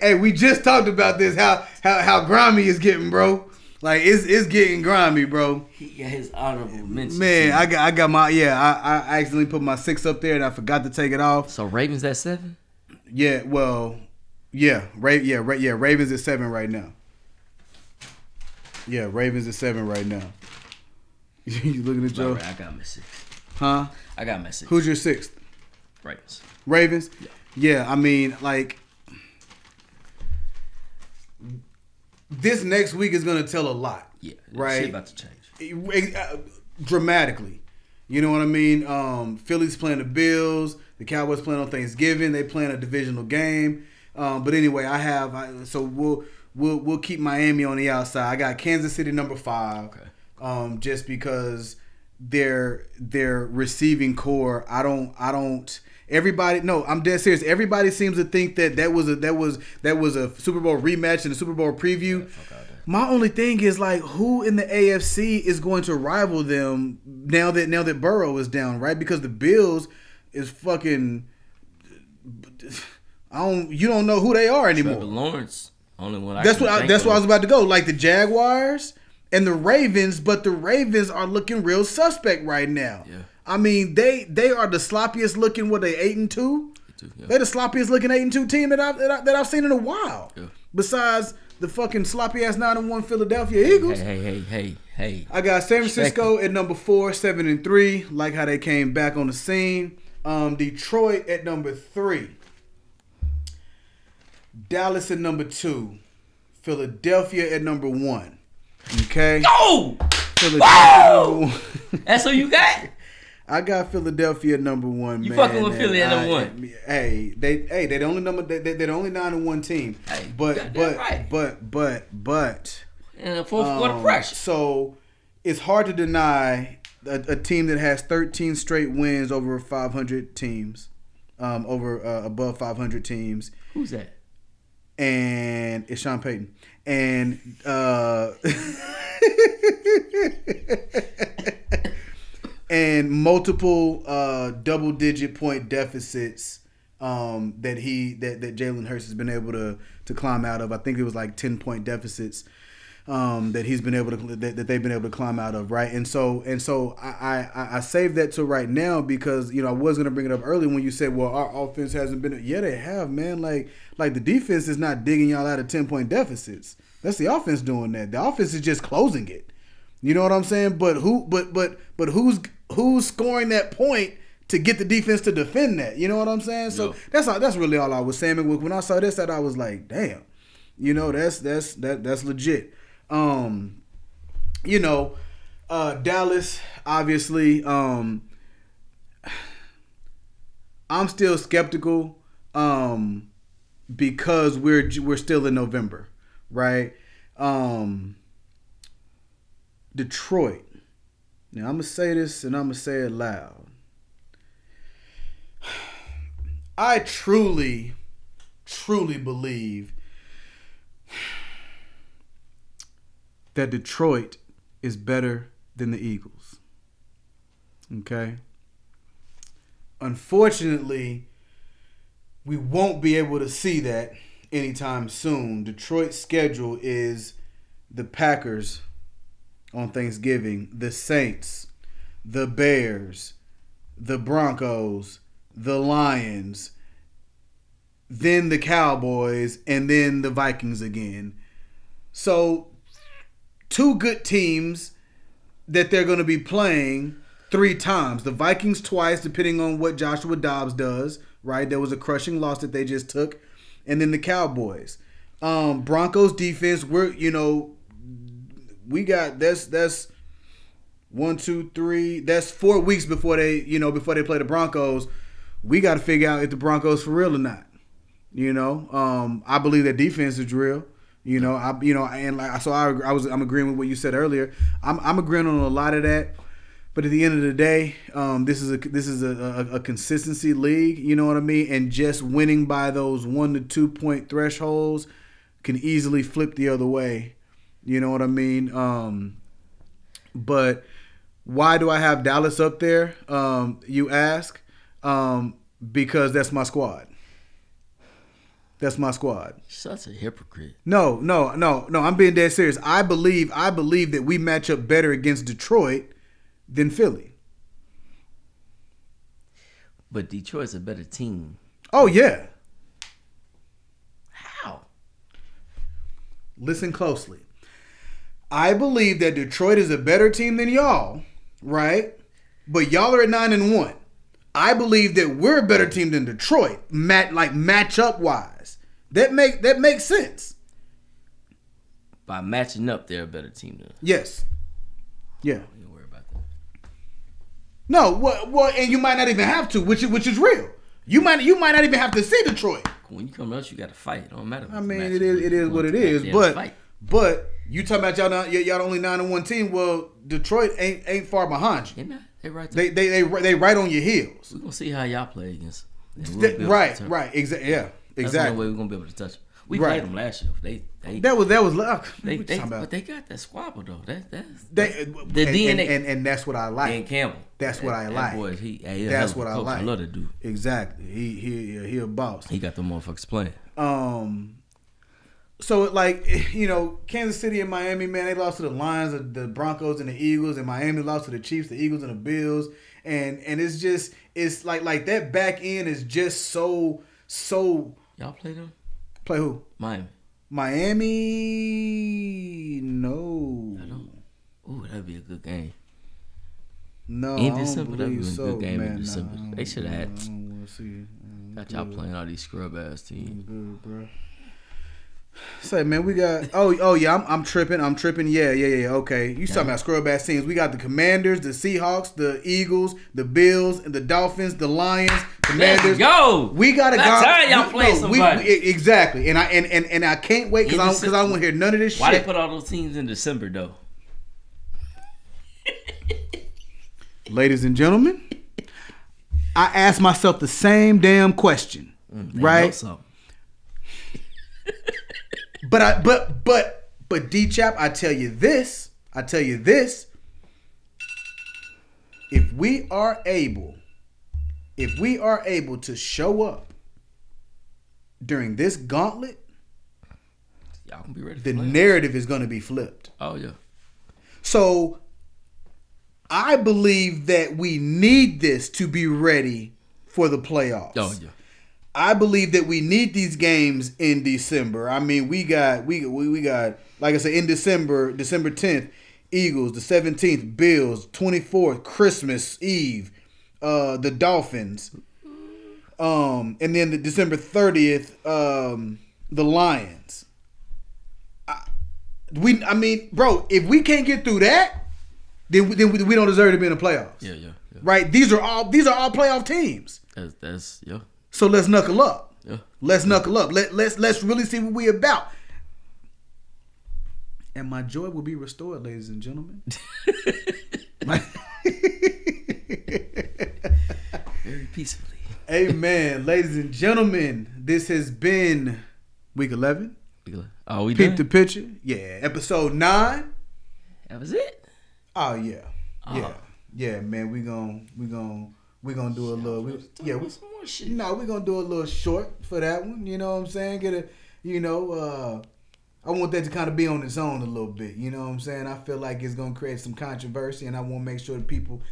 Hey. We just talked about this. How grimy it's getting, bro. Like it's getting grimy, bro. He got his honorable mention. Man, I got my I accidentally put my 6 up there and I forgot to take it off. So Ravens at 7? Yeah, well, Ravens at 7 right now. Yeah, Ravens at 7 right now. You looking at Joe? Right, I got my 6. Huh? I got my 6. Who's your 6th? Ravens. Yeah, I mean, like, this next week is going to tell a lot. Yeah, right? Shit about to change. Dramatically. You know what I mean? Philly's playing the Bills. The Cowboys playing on Thanksgiving. They playing a divisional game. But anyway, so we'll keep Miami on the outside. I got Kansas City number 5. Okay. Just because their receiving core, I'm dead serious. Everybody seems to think that was a Super Bowl rematch and a Super Bowl preview. My only thing is, like, who in the AFC is going to rival them now that Burrow is down, right? Because the Bills is fucking You don't know who they are anymore. Trevor Lawrence, only one. That's what I was about to go. Like the Jaguars and the Ravens, but the Ravens are looking real suspect right now. Yeah. I mean, they are the sloppiest looking. What they 8-2? Yeah. They're the sloppiest looking 8-2 team that I've seen in a while. Yeah. Besides the fucking sloppy ass 9-1 Philadelphia Eagles. Hey. I got San Francisco at number 4, 7-3. Like how they came back on the scene. Detroit at number 3. Dallas at number 2. Philadelphia at number 1. Okay. Go! Philadelphia number 1. That's who you got? I got Philadelphia at number 1. You man, fucking with Philly at number 1. Hey, they the only number. They're the only 9-1 team. Hey, but and fourth quarter pressure. So it's hard to deny a team that has 13 straight wins over 500 teams, above 500 teams. Who's that? And it's Sean Payton. And and multiple double-digit point deficits that Jalen Hurts has been able to climb out of. I think it was like 10-point deficits that he's been able to that they've been able to climb out of, right? And so I saved that to right now because I was gonna bring it up early when you said, well, our offense hasn't been. Yeah, they have, man. Like the defense is not digging y'all out of 10-point deficits. That's the offense doing that. The offense is just closing it. You know what I'm saying? But who's scoring that point to get the defense to defend that? You know what I'm saying? So that's really all I was saying. When I saw this, that I was like, damn, that's legit. Dallas, obviously, I'm still skeptical because we're still in November, right? Detroit. Now I'm gonna say this and I'm gonna say it loud. I truly believe that Detroit is better than the Eagles. Okay? Unfortunately, we won't be able to see that anytime soon. Detroit's schedule is the Packers on Thanksgiving, the Saints, the Bears, the Broncos, the Lions, then the Cowboys, and then the Vikings again. So 2 good teams that they're going to be playing 3 times. The Vikings twice, depending on what Joshua Dobbs does, right? There was a crushing loss that they just took. And then the Cowboys. Broncos defense, we got that's 1, 2, 3. That's 4 weeks before they play the Broncos. We got to figure out if the Broncos for real or not. I believe that defense is real. I'm agreeing with what you said earlier. I'm agreeing on a lot of that. But at the end of the day, this is a consistency league. You know what I mean? And just winning by those 1 to 2 point thresholds can easily flip the other way. You know what I mean? But why do I have Dallas up there? You ask? Because that's my squad. That's my squad. Such a hypocrite. No. I'm being dead serious. I believe that we match up better against Detroit than Philly. But Detroit's a better team. Oh, yeah. How? Listen closely. I believe that Detroit is a better team than y'all, right? But y'all are at 9-1. I believe that we're a better team than Detroit, matchup wise. That makes sense. By matching up, they're a better team than. Yes. Yeah. Don't worry about that. No, well, and you might not even have to, which is real. You might not even have to see Detroit. When you come to us, you got to fight. It don't matter. I mean, it is what it is. But you talking about y'all only 9-1 team. Well, Detroit ain't far behind you. They're not. They right. They right on your heels. We're gonna see how y'all play against. Right. Exactly. Yeah. Exactly. That's the only way we're gonna be able to touch them. We played them last year. That was luck. But they got that squabble though. That's the DNA and that's what I like. Dan Campbell. That's what I like. Boy, that's what I like. I love that dude. Exactly. He a boss. He got the motherfuckers playing. So like, Kansas City and Miami, man, they lost to the Lions, the Broncos, and the Eagles, and Miami lost to the Chiefs, the Eagles, and the Bills, and it's like that back end is just so. Y'all play them? Play who? Miami. No. I don't. Ooh, that'd be a good game. No, in I December, don't believe that'd be a so, good game man. in December. They should have had. We'll see. Got y'all playing all these scrub ass teams. Good, bro. Say, man, we got. Oh yeah, I'm tripping. Yeah. Okay, you talking about scrub ass teams? We got the Commanders, the Seahawks, the Eagles, the Bills, and the Dolphins, the Lions. Commanders. Let's go. We gotta go. That's how y'all play somebody. Exactly, and I can't wait because I don't want to hear none of this shit. Why they put all those teams in December though? Ladies and gentlemen, I asked myself the same damn question, right? But D-Chap, I tell you this. If we are able to show up during this gauntlet, y'all gonna be ready. The narrative is going to be flipped. Oh yeah. So I believe that we need this to be ready for the playoffs. Oh yeah. I believe that we need these games in December. I mean, we got like I said, in December 10th, Eagles, the 17th, Bills, 24th, Christmas Eve, the Dolphins, and then the December 30th, the Lions. I mean, bro, if we can't get through that, then we don't deserve to be in the playoffs. Yeah. Right? These are all playoff teams. That's yeah. So let's knuckle up. Yeah. Let's knuckle up. Let's really see what we about. And my joy will be restored, ladies and gentlemen. Very peacefully. Amen. Ladies and gentlemen, this has been week 11. Oh, we Peep done? the picture. Yeah. Episode 9. That was it? Oh yeah. Yeah, man. We gonna do a little. We're gonna do a little short for that one. You know what I'm saying? I want that to kind of be on its own a little bit. You know what I'm saying? I feel like it's gonna create some controversy, and I want to make sure that people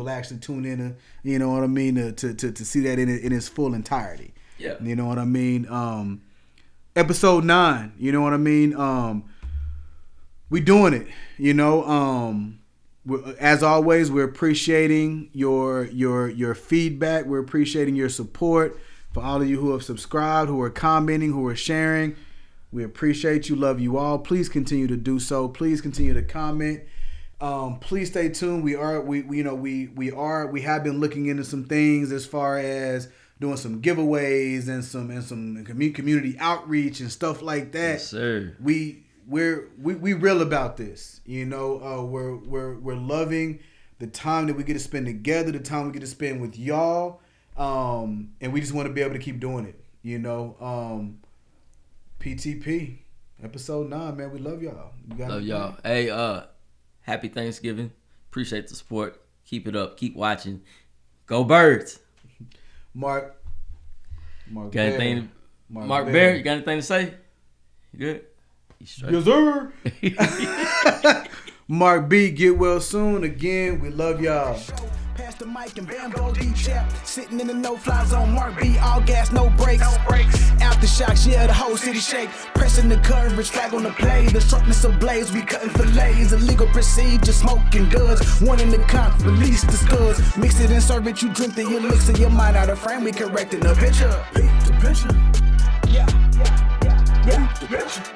actually tune in. You know what I mean? To see that in its full entirety. Yeah. You know what I mean? Episode 9. You know what I mean? We doing it. You know. As always, we're appreciating your feedback. We're appreciating your support. For all of you who have subscribed, who are commenting, who are sharing, we appreciate you. Love you all. Please continue to do so. Please continue to comment. Please stay tuned. We have been looking into some things as far as doing some giveaways and some community outreach and stuff like that. Yes, sir. We real about this, you know. We're loving the time that we get to spend together, the time we get to spend with y'all, and we just want to be able to keep doing it, you know. PTP episode 9, man. We love y'all. Love y'all. Hey, happy Thanksgiving. Appreciate the support. Keep it up. Keep watching. Go Birds. Mark got anything? Mark Bear, you got anything to say? You good? Yes, sir. Mark B, get well soon. Again, we love y'all. Pass the mic and Bambo D-Chap. Sitting in the no-fly zone. Mark B, all gas, no brakes. Aftershocks, yeah, the whole city shake. Pressing the coverage, flag on the play. The sharpness of blades, we cutting fillets. Illegal procedure, smoking goods. One in the comp, release the scuds. Mix it and serve it, you drink the elixir. Your mind out of frame, we correcting the picture. Peep the picture. Yeah. Peep the picture.